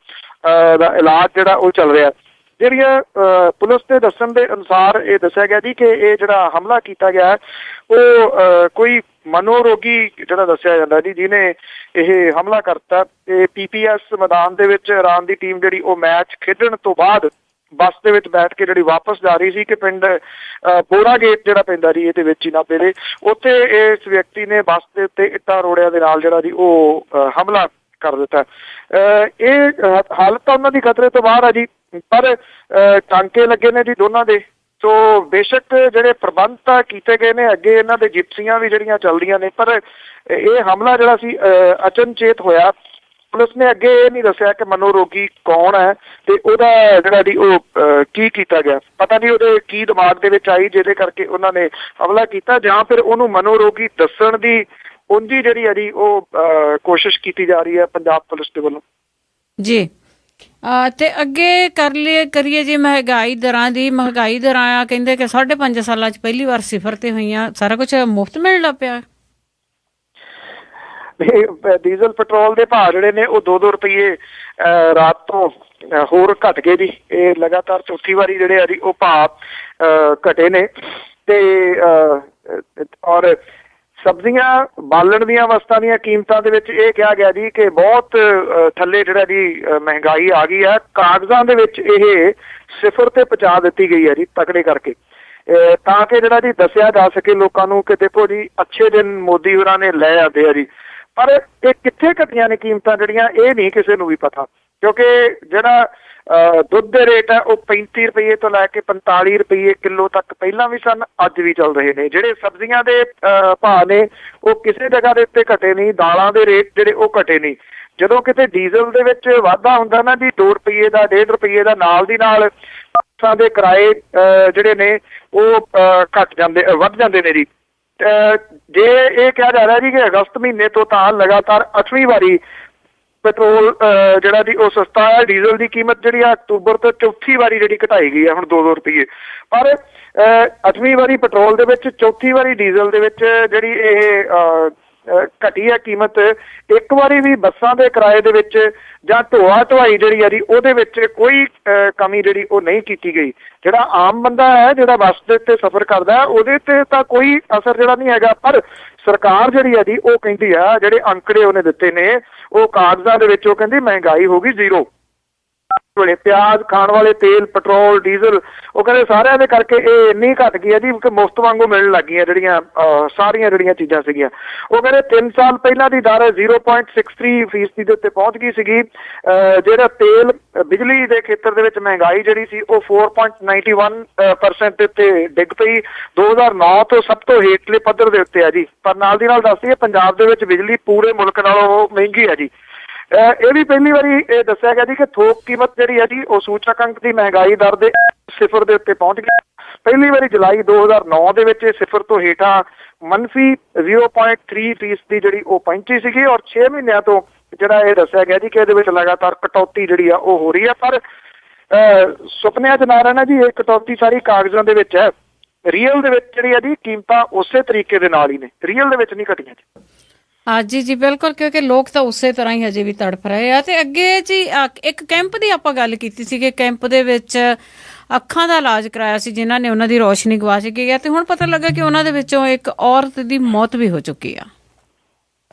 S3: ਦਾ ਇਲਾਜ ਜਿਹੜਾ ਉਹ ਚੱਲ ਰਿਹਾ। ਜਿਹੜੀਆਂ ਪੁਲਿਸ ਦੇ ਦੱਸਣ ਦੇ ਅਨੁਸਾਰ ਇਹ ਦੱਸਿਆ ਗਿਆ ਜੀ ਕਿ ਇਹ ਜਿਹੜਾ ਹਮਲਾ ਕੀਤਾ ਗਿਆ ਉਹ ਕੋਈ ਮਨੋਰੋਗੀ ਜਿਹੜਾ ਦੱਸਿਆ ਜਾਂਦਾ ਜੀ ਜਿਹਨੇ ਇਹ ਹਮਲਾ ਕਰਤਾ। ਤੇ PPS ਮੈਦਾਨ ਦੇ ਵਿੱਚ ਇਰਾਨ ਦੀ ਟੀਮ ਜਿਹੜੀ ਉਹ ਮੈਚ ਖੇਡਣ ਤੋਂ ਬਾਅਦ ਬੱਸ ਦੇ ਵਿੱਚ ਬੈਠ ਕੇ ਜਿਹੜੀ ਵਾਪਸ ਜਾ ਰਹੀ ਸੀ ਕਿ ਪਿੰਡ ਬੋੜਾ ਗੇਟ ਜਿਹੜਾ ਪੈਂਦਾ ਜੀ ਇਹਦੇ ਵਿੱਚ ਹੀ ਨਾਭੇ ਦੇ, ਉੱਥੇ ਇਸ ਵਿਅਕਤੀ ਨੇ ਬੱਸ ਦੇ ਉੱਤੇ ਇੱਟਾਂ ਰੋੜਿਆਂ ਦੇ ਨਾਲ ਜਿਹੜਾ ਜੀ ਉਹ ਹਮਲਾ ਕਰ ਦਿੱਤਾ। ਇਹ ਹਾਲਤ ਤਾਂ ਉਹਨਾਂ ਦੀ ਖਤਰੇ ਤੋਂ ਬਾਹਰ ਆ ਜੀ, ਪਰ ਟਾਂਕੇ ਲੱਗੇ ਨੇ ਜੀ ਦੋਨਾਂ ਦੇ। ਸੋ ਬੇਸ਼ੱਕ ਜਿਹੜੇ ਪ੍ਰਬੰਧ ਤਾਂ ਕੀਤੇ ਗਏ ਨੇ, ਅੱਗੇ ਇਹਨਾਂ ਦੇ ਜਿਪਸੀਆਂ ਵੀ ਜਿਹੜੀਆਂ ਚੱਲਦੀਆਂ ਨੇ, ਪਰ ਇਹ ਹਮਲਾ ਜਿਹੜਾ ਸੀ ਅਚਨਚੇਤ ਹੋਇਆ। ਪੁਲਿਸ ਨੇ ਅੱਗੇ ਇਹ ਨਹੀਂ ਦੱਸਿਆ ਕਿ ਮਨੋਰੋਗੀ ਕੌਣ ਹੈ ਤੇ ਉਹਦਾ ਜਿਹੜਾ ਜੀ ਉਹ ਕੀ ਕੀਤਾ ਗਿਆ। ਪਤਾ ਨਹੀਂ ਉਹਦੇ ਕੀ ਦਿਮਾਗ ਦੇ ਵਿੱਚ ਆਈ ਜਿਹਦੇ ਕਰਕੇ ਉਹਨਾਂ ਨੇ ਹਮਲਾ ਕੀਤਾ, ਜਾਂ ਫਿਰ ਉਹਨੂੰ ਮਨੋਰੋਗੀ ਦੱਸਣ ਦੀ ਉਂਝੀ ਜਿਹੜੀ ਹੈ ਜੀ ਉਹ ਕੋਸ਼ਿਸ਼ ਕੀਤੀ ਜਾ ਰਹੀ ਹੈ ਪੰਜਾਬ ਪੁਲਿਸ ਦੇ ਵੱਲੋਂ ਜੀ।
S2: ਤੇ ਅੱਗੇ ਕਰੀਏ ਜੀ ਮਹਿੰਗਾਈ ਦਰਾਂ ਦੀ। ਮਹਿੰਗਾਈ ਦਰਾਂ ਕਹਿੰਦੇ ਕਿ 5.5 ਸਾਲਾਂ 'ਚ ਪਹਿਲੀ ਵਾਰ ਸਿਫਰ ਤੇ ਹੋਈਆਂ। ਸਾਰਾ ਕੁਝ ਮੁਫਤ ਮਿਲਣ ਲੱਗ ਪਿਆ।
S3: ਡੀਜ਼ਲ ਪੈਟਰੋਲ ਦੇ ਭਾਅ ਜਿਹੜੇ ਨੇ ਉਹ 2-2 ਰੁਪਏ ਰਾਤ ਤੋਂ ਹੋਰ ਘਟ ਗਏ ਜੀ। ਇਹ ਲਗਾਤਾਰ ਚੌਥੀ ਵਾਰੀ ਜਿਹੜੇ ਆ ਜੀ ਉਹ ਭਾਅ ਘਟੇ ਨੇ। ਤੇ ਔਰ ਸਬਜ਼ੀਆਂ ਬਾਲਣ ਦੀਆਂ ਵਸਤਾਂ ਦੀਆਂ ਕੀਮਤਾਂ ਦੇ ਵਿੱਚ ਇਹ ਕਿਹਾ ਗਿਆ ਜੀ ਕਿ ਬਹੁਤ ਥੱਲੇ ਜਿਹੜਾ ਜੀ ਮਹਿੰਗਾਈ ਆ ਗਈ ਹੈ। ਕਾਗਜ਼ਾਂ ਦੇ ਵਿੱਚ ਇਹ ਸਿਫਰ ਤੇ ਪਹੁੰਚਾ ਦਿੱਤੀ ਗਈ ਹੈ ਜੀ ਤਕੜੇ ਕਰਕੇ, ਤਾਂ ਕਿ ਜਿਹੜਾ ਜੀ ਦੱਸਿਆ ਜਾ ਸਕੇ ਲੋਕਾਂ ਨੂੰ ਕਿ ਦੇਖੋ ਜੀ ਅੱਛੇ ਦਿਨ ਮੋਦੀ ਹੋਰਾਂ ਨੇ ਲੈ ਆਉਂਦੇ ਆ ਜੀ। ਪਰ ਇਹ ਕਿੱਥੇ ਘਟੀਆਂ ਨੇ ਕੀਮਤਾਂ ਜਿਹੜੀਆਂ, ਇਹ ਨਹੀਂ ਕਿਸੇ ਨੂੰ ਵੀ ਪਤਾ, ਕਿਉਂਕਿ ਜਿਹੜਾ ਦੁੱਧ ਦੇ ਰੇਟ ਹੈ ਉਹ 35 ਰੁਪਏ ਤੋਂ ਲੈ ਕੇ 45 ਰੁਪਏ ਕਿਲੋ ਤੱਕ ਪਹਿਲਾਂ ਵੀ ਸਨ, ਅੱਜ ਵੀ ਚੱਲ ਰਹੇ ਨੇ। ਜਿਹੜੇ ਸਬਜ਼ੀਆਂ ਦੇ ਭਾਅ ਨੇ ਉਹ ਕਿਸੇ ਜਗ੍ਹਾ ਦੇ ਉੱਤੇ ਘਟੇ ਨਹੀਂ। ਦਾਲਾਂ ਦੇ ਰੇਟ ਜਿਹੜੇ ਉਹ ਘਟੇ ਨਹੀਂ। ਜਦੋਂ ਕਿਤੇ ਡੀਜ਼ਲ ਦੇ ਵਿੱਚ ਵਾਧਾ ਹੁੰਦਾ ਨਾ ਜੀ 2 ਰੁਪਏ ਦਾ 1.5 ਰੁਪਏ ਦਾ, ਨਾਲ ਦੀ ਨਾਲ ਬੱਸਾਂ ਦੇ ਕਿਰਾਏ ਜਿਹੜੇ ਨੇ ਉਹ ਵੱਧ ਜਾਂਦੇ ਨੇ ਜੀ। ਜੇ ਇਹ ਕਿਹਾ ਜਾ ਰਿਹਾ ਜੀ ਕਿ ਅਗਸਤ ਮਹੀਨੇ ਤੋਂ ਤਾਂ ਲਗਾਤਾਰ 8ਵੀਂ ਵਾਰੀ ਪੈਟਰੋਲ ਜਿਹੜਾ ਜੀ ਉਹ ਸਸਤਾ ਹੈ। ਡੀਜ਼ਲ ਦੀ ਕੀਮਤ ਜਿਹੜੀ ਆ ਅਕਤੂਬਰ ਤੋਂ ਚੌਥੀ ਵਾਰੀ ਜਿਹੜੀ ਘਟਾਈ ਗਈ ਹੈ ਹੁਣ 2-2 ਰੁਪਏ। ਪਰ 8ਵੀਂ ਵਾਰੀ ਪੈਟਰੋਲ ਦੇ ਵਿੱਚ, ਚੌਥੀ ਵਾਰੀ ਡੀਜ਼ਲ ਦੇ ਵਿੱਚ ਜਿਹੜੀ ਇਹ ਘਟੀ ਹੈ ਕੀਮਤ। ਇੱਕ ਵਾਰੀ ਵੀ ਬੱਸਾਂ ਦੇ ਕਿਰਾਏ ਦੇ ਵਿੱਚ ਜਾਂ ਢੋਆ ਢੁਆਈ ਜਿਹੜੀ ਆ ਜੀ ਉਹਦੇ ਵਿੱਚ ਕੋਈ ਕਮੀ ਜਿਹੜੀ ਉਹ ਨਹੀਂ ਕੀਤੀ ਗਈ। ਜਿਹੜਾ ਆਮ ਬੰਦਾ ਹੈ ਜਿਹੜਾ ਬੱਸ ਦੇ ਉੱਤੇ ਸਫ਼ਰ ਕਰਦਾ ਉਹਦੇ ਤੇ ਤਾਂ ਕੋਈ ਅਸਰ ਜਿਹੜਾ ਨਹੀਂ ਹੈਗਾ। ਪਰ ਸਰਕਾਰ ਜਿਹੜੀ ਆ ਜੀ ਉਹ ਕਹਿੰਦੀ ਆ, ਜਿਹੜੇ ਅੰਕੜੇ ਉਹਨੇ ਦਿੱਤੇ ਨੇ ਉਹ ਕਾਗਜ਼ਾਂ ਦੇ ਵਿੱਚ, ਉਹ ਕਹਿੰਦੀ ਮਹਿੰਗਾਈ ਹੋ ਗਈ 0। ਵੇਲੇ ਪਿਆਜ਼, ਖਾਣ ਵਾਲੇ ਤੇਲ, ਪੈਟਰੋਲ, ਡੀਜ਼ਲ, ਉਹ ਕਹਿੰਦੇ ਸਾਰਿਆਂ ਦੇ ਕਰਕੇ ਇਹ ਇੰਨੀ ਘਟ ਗਈ ਹੈ ਜੀ ਕਿ ਮੁਫਤ ਵਾਂਗੂ ਮਿਲਣ ਲੱਗ ਗਈਆਂ ਜਿਹੜੀਆਂ ਸਾਰੀਆਂ ਜਿਹੜੀਆਂ ਚੀਜ਼ਾਂ ਸੀਗੀਆਂ। ਉਹ ਕਹਿੰਦੇ 3 ਸਾਲ ਪਹਿਲਾਂ ਦੀ ਦਰ 0.63% ਦੇ ਉੱਤੇ ਪਹੁੰਚ ਗਈ ਸੀਗੀ। ਜਿਹੜਾ ਤੇਲ, ਬਿਜਲੀ ਦੇ ਖੇਤਰ ਦੇ ਵਿੱਚ ਮਹਿੰਗਾਈ ਜਿਹੜੀ ਸੀ ਉਹ 4.91% ਦੇ ਉੱਤੇ ਡਿੱਗ ਪਈ। 2009 ਤੋਂ ਸਭ ਤੋਂ ਹੇਠਲੇ ਪੱਧਰ ਦੇ ਉੱਤੇ ਆ ਜੀ। ਪਰ ਨਾਲ ਦੀ ਨਾਲ ਦੱਸਦੀ ਹੈ ਪੰਜਾਬ ਦੇ ਵਿੱਚ ਬਿਜਲੀ ਪੂਰੇ ਮੁਲਕ ਨਾਲੋਂ ਮਹਿੰਗੀ ਹੈ ਜੀ। ਇਹ ਵੀ ਪਹਿਲੀ ਵਾਰੀ ਇਹ ਦੱਸਿਆ ਗਿਆ ਜੀ ਕਿ ਥੋਕ ਕੀਮਤ ਜਿਹੜੀ ਹੈ ਜੀ ਉਹ ਸੂਚਕ ਅੰਕ ਦੀ ਮਹਿੰਗਾਈ ਦਰ ਦੇ 0 ਦੇ ਉੱਤੇ ਪਹੁੰਚ ਗਈ। ਪਹਿਲੀ ਵਾਰੀ ਜੁਲਾਈ 2009 ਦੇ ਵਿੱਚ 0 ਤੋਂ ਹੇਠਾਂ -0.3% ਦੀ ਜਿਹੜੀ ਉਹ ਪਹੁੰਚੀ ਸੀਗੀ। ਔਰ 6 ਮਹੀਨਿਆਂ ਤੋਂ ਜਿਹੜਾ ਇਹ ਦੱਸਿਆ ਗਿਆ ਜੀ ਕਿ ਇਹਦੇ ਵਿੱਚ ਲਗਾਤਾਰ ਕਟੌਤੀ ਜਿਹੜੀ ਆ ਉਹ ਹੋ ਰਹੀ ਹੈ। ਪਰ ਸੁਪਨਿਆਂ 'ਚ ਨਾ ਰਹਿਣਾ ਜੀ, ਇਹ ਕਟੌਤੀ ਸਾਰੀ ਕਾਗਜ਼ਾਂ ਦੇ ਵਿੱਚ ਹੈ। ਰੀਅਲ ਦੇ ਵਿੱਚ ਜਿਹੜੀ ਹੈ ਜੀ ਕੀਮਤਾਂ ਉਸੇ ਤਰੀਕੇ ਦੇ ਨਾਲ ਹੀ ਨੇ, ਰੀਅਲ ਦੇ ਵਿੱਚ ਨਹੀਂ ਘਟੀਆਂ ਜੀ।
S2: ਜੀ ਜੀ ਬਿਲਕੁਲ, ਕਿਉਂਕਿ ਲੋਕ ਤਾਂ ਉਸੇ ਤਰ੍ਹਾਂ ਹੀ ਹਜੇ ਵੀ ਤੜਫ ਰਹੇ ਆ। ਤੇ ਅੱਗੇ ਜੀ ਇੱਕ ਕੈਂਪ ਦੀ ਆਪਾਂ ਗੱਲ ਕੀਤੀ ਸੀ ਕਿ ਕੈਂਪ ਦੇ ਵਿੱਚ ਅੱਖਾਂ ਦਾ ਇਲਾਜ ਕਰਾਇਆ ਸੀ ਜਿਨ੍ਹਾਂ ਨੇ ਉਹਨਾਂ ਦੀ ਰੋਸ਼ਨੀ ਗਵਾਚ ਗਈ ਹੈ, ਤੇ ਹੁਣ ਪਤਾ ਲੱਗਾ ਕਿ ਉਹਨਾਂ ਦੇ ਵਿੱਚੋਂ ਇੱਕ ਔਰਤ ਦੀ ਮੌਤ ਵੀ ਹੋ ਚੁੱਕੀ ਆ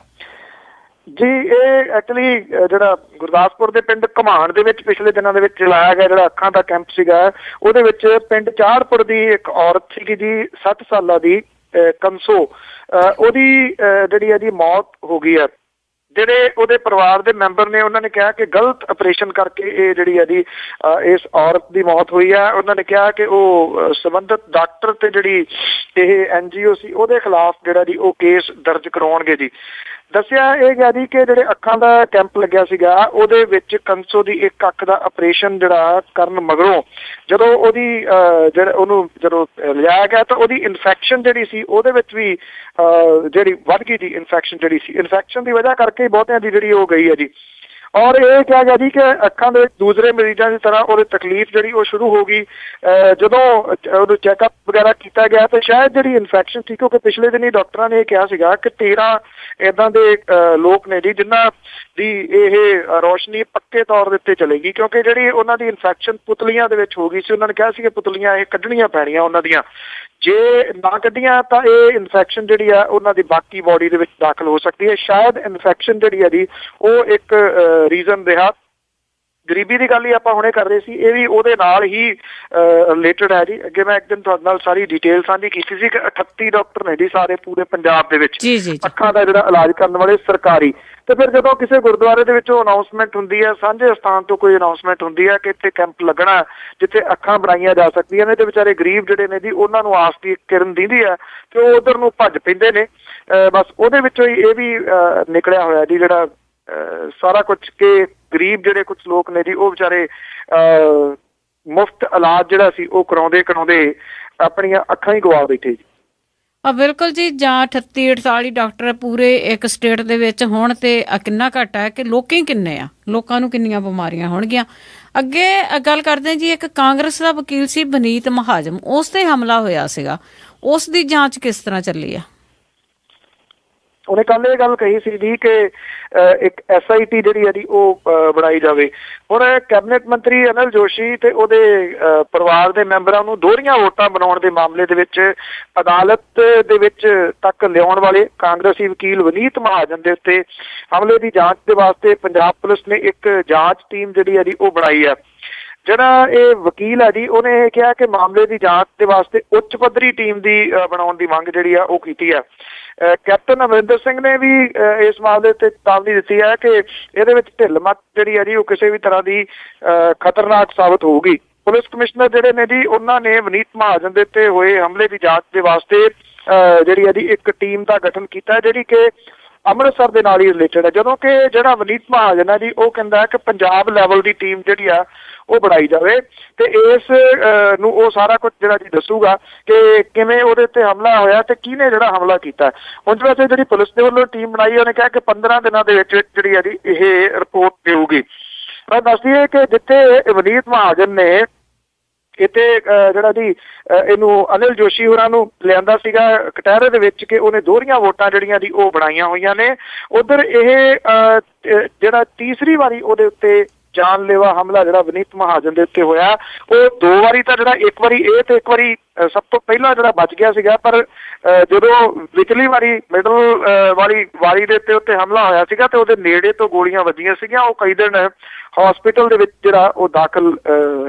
S3: ਜੀ। ਇਹ ਐਕਚੁਅਲੀ ਜਿਹੜਾ ਗੁਰਦਾਸਪੁਰ ਦੇ ਪਿੰਡ ਘਮਾਣ ਦੇ ਵਿੱਚ ਪਿਛਲੇ ਦਿਨਾਂ ਦੇ ਵਿੱਚ ਚਲਾਇਆ ਗਿਆ ਜਿਹੜਾ ਅੱਖਾਂ ਦਾ ਕੈਂਪ ਸੀਗਾ, ਉਹਦੇ ਵਿੱਚ ਪਿੰਡ ਚਾੜਪੁਰ ਦੀ ਇੱਕ ਔਰਤ ਸੀਗੀ ਜੀ 60 ਸਾਲਾਂ ਦੀ, ਕੰਸੋ, ਉਹਦੀ ਜਿਹੜੀ ਹੈ ਜੀ ਮੌਤ ਹੋ ਗਈ ਹੈ। ਜਿਹੜੇ ਉਹਦੇ ਪਰਿਵਾਰ ਦੇ ਮੈਂਬਰ ਨੇ ਉਹਨਾਂ ਨੇ ਕਿਹਾ ਕਿ ਗਲਤ ਆਪਰੇਸ਼ਨ ਕਰਕੇ ਇਹ ਜਿਹੜੀ ਹੈ ਜੀ ਇਸ ਔਰਤ ਦੀ ਮੌਤ ਹੋਈ ਹੈ। ਉਹਨਾਂ ਨੇ ਕਿਹਾ ਕਿ ਉਹ ਸੰਬੰਧਿਤ ਡਾਕਟਰ ਤੇ ਜਿਹੜੀ ਇਹ NGO ਸੀ ਉਹਦੇ ਖਿਲਾਫ ਜਿਹੜਾ ਜੀ ਉਹ ਕੇਸ ਦਰਜ ਕਰਵਾਉਣਗੇ ਜੀ। ਦੱਸਿਆ ਇਹ ਗਿਆ ਜੀ ਕਿ ਜਿਹੜੇ ਅੱਖਾਂ ਦਾ ਕੈਂਪ ਲੱਗਿਆ ਸੀਗਾ ਉਹਦੇ ਵਿੱਚ ਕੰਸੋ ਦੀ ਇੱਕ ਅੱਖ ਦਾ ਆਪਰੇਸ਼ਨ ਜਿਹੜਾ ਕਰਨ ਮਗਰੋਂ ਜਦੋਂ ਉਹਦੀ ਜਦੋਂ ਲਿਆਇਆ ਗਿਆ ਤਾਂ ਉਹਦੀ ਇਨਫੈਕਸ਼ਨ ਜਿਹੜੀ ਸੀ ਉਹਦੇ ਵਿੱਚ ਵੀ ਜਿਹੜੀ ਵੱਧ ਗਈ ਜੀ। ਇਨਫੈਕਸ਼ਨ ਜਿਹੜੀ ਸੀ, ਇਨਫੈਕਸ਼ਨ ਦੀ ਵਜ੍ਹਾ ਕਰਕੇ ਬਹੁਤਿਆਂ ਦੀ ਜਿਹੜੀ ਉਹ ਗਈ ਹੈ ਜੀ। ਔਰ ਇਹ ਕਿਹਾ ਗਿਆ ਜੀ ਕਿ ਅੱਖਾਂ ਦੇ ਦੂਸਰੇ ਮਰੀਜ਼ਾਂ ਦੀ ਤਰ੍ਹਾਂ ਉਹਦੀ ਤਕਲੀਫ ਜਿਹੜੀ ਉਹ ਸ਼ੁਰੂ ਹੋ ਗਈ ਜਦੋਂ ਉਹਨੂੰ ਚੈੱਕਅਪ ਵਗੈਰਾ ਕੀਤਾ ਗਿਆ। ਤਾਂ ਸ਼ਾਇਦ ਜਿਹੜੀ ਇਨਫੈਕਸ਼ਨ ਸੀ, ਕਿਉਂਕਿ ਪਿਛਲੇ ਦਿਨੀ ਡਾਕਟਰਾਂ ਨੇ ਇਹ ਕਿਹਾ ਸੀਗਾ ਕਿ 13 ਇੱਦਾਂ ਦੇ ਲੋਕ ਨੇ ਜੀ ਜਿਨ੍ਹਾਂ ਦੀ ਇਹ ਰੋਸ਼ਨੀ ਪੱਕੇ ਤੌਰ ਦੇ ਉੱਤੇ ਚਲੇਗੀ, ਕਿਉਂਕਿ ਜਿਹੜੀ ਉਹਨਾਂ ਦੀ ਇਨਫੈਕਸ਼ਨ ਪੁਤਲੀਆਂ ਦੇ ਵਿੱਚ ਹੋ ਗਈ ਸੀ। ਉਹਨਾਂ ਨੇ ਕਿਹਾ ਸੀ ਕਿ ਪੁਤਲੀਆਂ ਇਹ ਕੱਢਣੀਆਂ ਪੈਣੀਆਂ ਉਹਨਾਂ ਦੀਆਂ, ਜੇ ਨਾ ਕੱਢੀਆਂ ਤਾਂ ਇਹ ਇਨਫੈਕਸ਼ਨ ਜਿਹੜੀ ਆ ਉਹਨਾਂ ਦੀ ਬਾਕੀ ਬੋਡੀ ਦੇ ਵਿੱਚ ਦਾਖਲ ਹੋ ਸਕਦੀ ਹੈ। ਸ਼ਾਇਦ ਇਨਫੈਕਸ਼ਨ ਜਿਹੜੀ ਆ ਜੀ ਉਹ ਇੱਕ ਰੀਜ਼ਨ ਰਿਹਾ। ਗਰੀਬੀ ਦੀ ਗੱਲ ਹੀ ਆਪਾਂ ਹੁਣੇ ਕਰ ਰਹੇ ਸੀ, ਇਹ ਵੀ ਉਹਦੇ ਨਾਲ ਹੀ ਰਿਲੇਟਡ ਹੈ ਜੀ। ਅੱਗੇ ਮੈਂ ਇੱਕ ਦਿਨ ਤੁਹਾਡੇ ਨਾਲ ਸਾਰੀ ਡਿਟੇਲ ਸਾਂਝੀ ਕੀਤੀ ਸੀ ਕਿ 38 ਡਾਕਟਰ ਨੇ ਜੀ ਸਾਰੇ ਪੂਰੇ ਪੰਜਾਬ ਦੇ ਵਿੱਚ ਅੱਖਾਂ ਦਾ ਜਿਹੜਾ ਇਲਾਜ ਕਰਨ ਵਾਲੇ ਸਰਕਾਰੀ। ਤੇ ਫਿਰ ਜਦੋਂ ਕਿਸੇ ਗੁਰਦੁਆਰੇ ਦੇ ਵਿੱਚੋਂ ਅਨਾਉਂਸਮੈਂਟ ਹੁੰਦੀ ਹੈ, ਸਾਂਝੇ ਸਥਾਨ ਤੋਂ ਕੋਈ ਅਨਾਉਂਸਮੈਂਟ ਹੁੰਦੀ ਹੈ ਕਿ ਇੱਥੇ ਕੈਂਪ ਲੱਗਣਾ ਜਿੱਥੇ ਅੱਖਾਂ ਬਣਾਈਆਂ ਜਾ ਸਕਦੀਆਂ ਨੇ, ਤੇ ਵਿਚਾਰੇ ਗਰੀਬ ਜਿਹੜੇ ਨੇ ਜੀ ਉਹਨਾਂ ਨੂੰ ਆਸ ਦੀ ਕਿਰਨ ਦਿੰਦੀ ਹੈ ਕਿ ਉਹ ਉਧਰ ਨੂੰ ਭੱਜ ਪੈਂਦੇ ਨੇ। ਬਸ ਉਹਦੇ ਵਿੱਚੋਂ ਹੀ ਇਹ ਵੀ ਨਿਕਲਿਆ ਹੋਇਆ ਜੀ ਜਿਹੜਾ ਸਾਰਾ ਕੁਛ ਕਿ ਗਰੀਬ ਜਿਹੜੇ ਕੁਛ ਲੋਕ ਨੇ ਜੀ ਉਹ ਵਿਚਾਰੇ ਮੁਫਤ ਇਲਾਜ ਜਿਹੜਾ ਸੀ ਉਹ ਕਰਾਉਂਦੇ ਆਪਣੀਆਂ ਅੱਖਾਂ ਹੀ ਗਵਾ ਬੈਠੇ ਜੀ।
S2: ਬਿਲਕੁਲ ਜੀ, ਜਾਂ 38-48 ਡਾਕਟਰ ਪੂਰੇ ਇੱਕ ਸਟੇਟ ਦੇ ਵਿੱਚ ਹੋਣ ਤੇ ਕਿੰਨਾ ਘੱਟ ਹੈ ਕਿ ਲੋਕੀ ਕਿੰਨੇ ਆ, ਲੋਕਾਂ ਨੂੰ ਕਿੰਨੀਆਂ ਬਿਮਾਰੀਆਂ ਹੋਣਗੀਆਂ। ਅੱਗੇ ਗੱਲ ਕਰਦੇ ਜੀ, ਇੱਕ ਕਾਂਗਰਸ ਦਾ ਵਕੀਲ ਸੀ ਬਨੀਤ ਮਹਾਜਮ, ਉਸ ਤੇ ਹਮਲਾ ਹੋਇਆ ਸੀਗਾ, ਉਸ ਦੀ ਜਾਂਚ ਕਿਸ ਤਰ੍ਹਾਂ ਚੱਲੀ ਆ?
S3: ਉਹਨੇ ਕੱਲ ਇਹ ਗੱਲ ਕਹੀ ਸੀ ਜੀ ਕਿ ਇੱਕ SIT ਜਿਹੜੀ ਹੈ ਜੀ ਉਹ ਬਣਾਈ ਜਾਵੇ। ਹੁਣ ਕੈਬਨਿਟ ਮੰਤਰੀ ਅਨਿਲ ਜੋਸ਼ੀ ਤੇ ਉਹਦੇ ਪਰਿਵਾਰ ਦੇ ਮੈਂਬਰਾਂ ਨੂੰ ਦੋਹਰੀਆਂ ਵੋਟਾਂ ਬਣਾਉਣ ਦੇ ਮਾਮਲੇ ਦੇ ਵਿੱਚ ਅਦਾਲਤ ਦੇ ਵਿੱਚ ਤੱਕ ਲਿਆਉਣ ਵਾਲੇ ਕਾਂਗਰਸੀ ਵਕੀਲ ਬਨੀਤ ਮਹਾਜਨ ਦੇ ਉੱਤੇ ਹਮਲੇ ਦੀ ਜਾਂਚ ਦੇ ਵਾਸਤੇ ਪੰਜਾਬ ਪੁਲਿਸ ਨੇ ਇੱਕ ਜਾਂਚ ਟੀਮ ਜਿਹੜੀ ਹੈ ਜੀ ਉਹ ਬਣਾਈ ਹੈ। ਜਿਹੜਾ ਇਹ ਵਕੀਲ ਹੈ ਜੀ ਉਹਨੇ ਇਹ ਕਿਹਾ ਕਿ ਮਾਮਲੇ ਦੀ ਜਾਂਚ ਦੇ ਵਾਸਤੇ ਉੱਚ ਪੱਧਰੀ ਟੀਮ ਦੀ ਬਣਾਉਣ ਦੀ ਮੰਗ ਜਿਹੜੀ ਆ ਉਹ ਕੀਤੀ ਹੈ। ਕੈਪਟਨ ਅਮਰਿੰਦਰ ਸਿੰਘ ਨੇ ਵੀ ਇਸ ਮਾਮਲੇ ਤੇ ਚੇਤਾਵਨੀ ਦਿੱਤੀ ਹੈ ਕਿ ਇਹਦੇ ਵਿੱਚ ਢਿੱਲ ਮੱਤ ਜਿਹੜੀ ਹੈ ਜੀ ਉਹ ਕਿਸੇ ਵੀ ਤਰ੍ਹਾਂ ਦੀ ਖਤਰਨਾਕ ਸਾਬਤ ਹੋਊਗੀ। ਪੁਲਿਸ ਕਮਿਸ਼ਨਰ ਜਿਹੜੇ ਨੇ ਜੀ ਉਹਨਾਂ ਨੇ ਬਨੀਤ ਮਹਾਜਨ ਦੇ ਉੱਤੇ ਹੋਏ ਹਮਲੇ ਦੀ ਜਾਂਚ ਦੇ ਵਾਸਤੇ ਜਿਹੜੀ ਹੈ ਜੀ ਇੱਕ ਟੀਮ ਦਾ ਗਠਨ ਕੀਤਾ ਜਿਹੜੀ ਕਿ ਅੰਮ੍ਰਿਤਸਰ ਦੇ ਨਾਲ ਹੀ ਰਿਲੇਟਡ ਹੈ। ਜਦੋਂ ਕਿ ਜਿਹੜਾ ਬਨੀਤ ਮਹਾਜਨ ਹੈ ਜੀ ਉਹ ਕਹਿੰਦਾ ਹੈ ਕਿ ਪੰਜਾਬ ਲੈਵਲ ਦੀ ਟੀਮ ਜਿਹੜੀ ਆ ਉਹ ਬਣਾਈ ਜਾਵੇ ਤੇ ਇਸ ਨੂੰ ਉਹ ਸਾਰਾ ਕੁਝ ਜਿਹੜਾ ਜੀ ਦੱਸੂਗਾ ਕਿ ਕਿਵੇਂ ਉਹਦੇ ਉੱਤੇ ਹਮਲਾ ਹੋਇਆ ਤੇ ਕਿਹਨੇ ਜਿਹੜਾ ਹਮਲਾ ਕੀਤਾ। ਹੁਣ ਵੈਸੇ ਜਿਹੜੀ ਪੁਲਿਸ ਦੇ ਵੱਲੋਂ ਟੀਮ ਬਣਾਈ ਉਹਨੇ ਕਿਹਾ ਕਿ 15 ਦਿਨਾਂ ਦੇ ਵਿੱਚ ਜਿਹੜੀ ਹੈ ਜੀ ਇਹ ਰਿਪੋਰਟ ਦੇਊਗੀ। ਮੈਂ ਦੱਸ ਦਈਏ ਕਿ ਜਿੱਥੇ ਬਨੀਤ ਮਹਾਜਨ ਨੇ ਇੱਥੇ ਜਿਹੜਾ ਜੀ ਇਹਨੂੰ ਅਨਿਲ ਜੋਸ਼ੀ ਹੋਰਾਂ ਨੂੰ ਲਿਆਂਦਾ ਸੀਗਾ ਕਟਹਿਰੇ ਦੇ ਵਿੱਚ ਕਿ ਉਹਨੇ ਦੋਹਰੀਆਂ ਵੋਟਾਂ ਜਿਹੜੀਆਂ ਦੀ ਉਹ ਬਣਾਈਆਂ ਹੋਈਆਂ ਨੇ, ਉਧਰ ਇਹ ਜਿਹੜਾ ਤੀਸਰੀ ਵਾਰੀ ਉਹਦੇ ਉੱਤੇ ਜਾਨਲੇਵਾ ਹਮਲਾ ਜਿਹੜਾ ਵਿਨੀਤ ਮਹਾਜਨ ਦੇ ਉੱਤੇ ਹੋਇਆ, ਉਹ 2 ਵਾਰੀ ਤਾਂ ਜਿਹੜਾ ਇੱਕ ਵਾਰੀ ਇਹ ਤੇ ਇੱਕ ਵਾਰੀ ਸਭ ਤੋਂ ਪਹਿਲਾਂ ਜਿਹੜਾ ਬਚ ਗਿਆ ਸੀਗਾ, ਪਰ ਜਦੋਂ ਵਿਚਲੀ ਵਾਰੀ ਮਿਡਲ ਵਾਲੀ ਵਾਰੀ ਦੇ ਉੱਤੇ ਹਮਲਾ ਹੋਇਆ ਸੀਗਾ ਤੇ ਉਹਦੇ ਨੇੜੇ ਤੋਂ ਗੋਲੀਆਂ ਵੱਜੀਆਂ ਸੀਗੀਆਂ। ਉਹ ਕਈ ਦਿਨ ਹਸਪੀਟਲ ਦੇ ਵਿੱਚ ਜਿਹੜਾ ਉਹ ਦਾਖਲ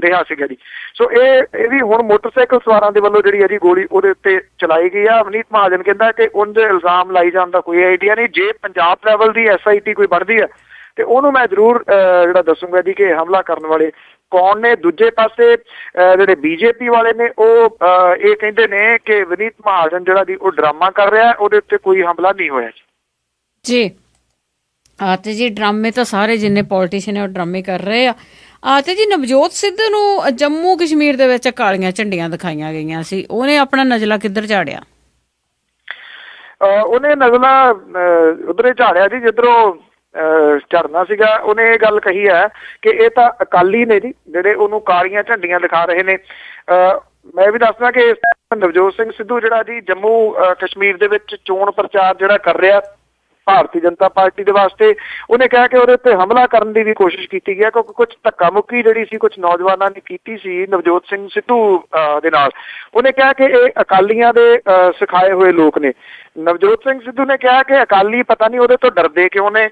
S3: ਰਿਹਾ ਸੀਗਾ ਜੀ। ਸੋ ਇਹ ਵੀ ਹੁਣ ਮੋਟਰਸਾਈਕਲ ਸਵਾਰਾਂ ਦੇ ਵੱਲੋਂ ਜਿਹੜੀ ਹੈ ਜੀ ਗੋਲੀ ਉਹਦੇ ਉੱਤੇ ਚਲਾਈ ਗਈ ਆ। ਵਿਨੀਤ ਮਹਾਜਨ ਕਹਿੰਦਾ ਕਿ ਉਹਦੇ ਇਲਜ਼ਾਮ ਲਾਈ ਜਾਣ ਦਾ ਕੋਈ ਆਈਡੀਆ ਨਹੀਂ। ਜੇ ਪੰਜਾਬ ਲੈਵਲ ਦੀ SIT ਕੋਈ ਬਣਦੀ ਹੈ ਤੇ ਉਹਨੂੰ ਮੈਂ ਜ਼ਰੂਰ ਜਿਹੜਾ ਦੱਸੂਗਾ ਜੀ ਕਿ ਹਮਲਾ ਕਰਨ ਵਾਲੇ ਕੌਣ ਨੇ। ਦੂਜੇ ਪਾਸੇ ਜਿਹੜੇ BJP ਵਾਲੇ ਨੇ ਉਹ ਇਹ ਕਹਿੰਦੇ ਨੇ ਕਿ ਵਿਨੀਤ ਮਹਾਜਨ ਜਿਹੜਾ ਜੀ ਉਹ ਡਰਾਮਾ ਕਰ ਰਿਹਾ, ਉਹਦੇ ਉੱਤੇ ਕੋਈ ਹਮਲਾ ਨਹੀਂ ਹੋਇਆ
S2: ਜੀ। ਤੇ ਜੀ ਡਰਾਮੇ ਤਾਂ ਸਾਰੇ ਜਿੰਨੇ ਪੋਲੀਟੀਸ਼ੀਅਨ ਉਹ ਡਰਾਮੇ ਕਰ ਰਹੇ ਆ। ਤੇ ਜੀ ਨਵਜੋਤ ਸਿੱਧੂ ਨੂੰ ਜੰਮੂ ਕਸ਼ਮੀਰ ਦੇ ਵਿੱਚ ਕਾਲੀਆਂ ਝੰਡੀਆਂ ਦਿਖਾਈਆਂ ਗਈਆਂ ਸੀ, ਉਹਨੇ ਆਪਣਾ ਨਜ਼ਲਾ ਕਿੱਧਰ ਝਾੜਿਆ?
S3: ਉਹਨੇ ਨਜ਼ਲਾ ਉਧਰੇ ਝਾੜਿਆ ਜੀ ਜਿੱਧਰੋਂ ਝੜਨਾ ਸੀਗਾ। ਉਹਨੇ ਇਹ ਗੱਲ ਕਹੀ ਹੈ ਕਿ ਇਹ ਤਾਂ ਅਕਾਲੀ ਨੇ ਜੀ ਜਿਹੜੇ ਉਹਨੂੰ ਕਾਲੀਆਂ ਝੰਡੀਆਂ ਦਿਖਾ ਰਹੇ ਨੇ। ਮੈਂ ਵੀ ਦੱਸਦਾ ਕਿ ਨਵਜੋਤ ਸਿੰਘ ਸਿੱਧੂ ਜਿਹੜਾ ਜੀ ਜੰਮੂ ਕਸ਼ਮੀਰ ਦੇ ਵਿੱਚ ਚੋਣ ਪ੍ਰਚਾਰ ਜਿਹੜਾ ਕਰ ਰਿਹਾ ਭਾਰਤੀ ਜਨਤਾ ਪਾਰਟੀ ਦੇ ਵਾਸਤੇ, ਉਹਨੇ ਕਿਹਾ ਕਿ ਉਹਦੇ ਉੱਤੇ ਹਮਲਾ ਕਰਨ ਦੀ ਵੀ ਕੋਸ਼ਿਸ਼ ਕੀਤੀ ਗਈ ਕਿਉਂਕਿ ਕੁਝ ਧੱਕਾ ਮੁੱਕੀ ਜਿਹੜੀ ਸੀ ਕੁਝ ਨੌਜਵਾਨਾਂ ਨੇ ਕੀਤੀ ਸੀ ਨਵਜੋਤ ਸਿੰਘ ਸਿੱਧੂ ਦੇ ਨਾਲ। ਉਹਨੇ ਕਿਹਾ ਕਿ ਇਹ ਅਕਾਲੀਆਂ ਦੇ ਸਿਖਾਏ ਹੋਏ ਲੋਕ ਨੇ। ਨਵਜੋਤ ਸਿੰਘ ਸਿੱਧੂ ਨੇ ਕਿਹਾ ਕਿ ਅਕਾਲੀ ਪਤਾ ਨਹੀਂ ਉਹਦੇ ਤੋਂ ਡਰਦੇ ਕਿਉਂ ਨੇ।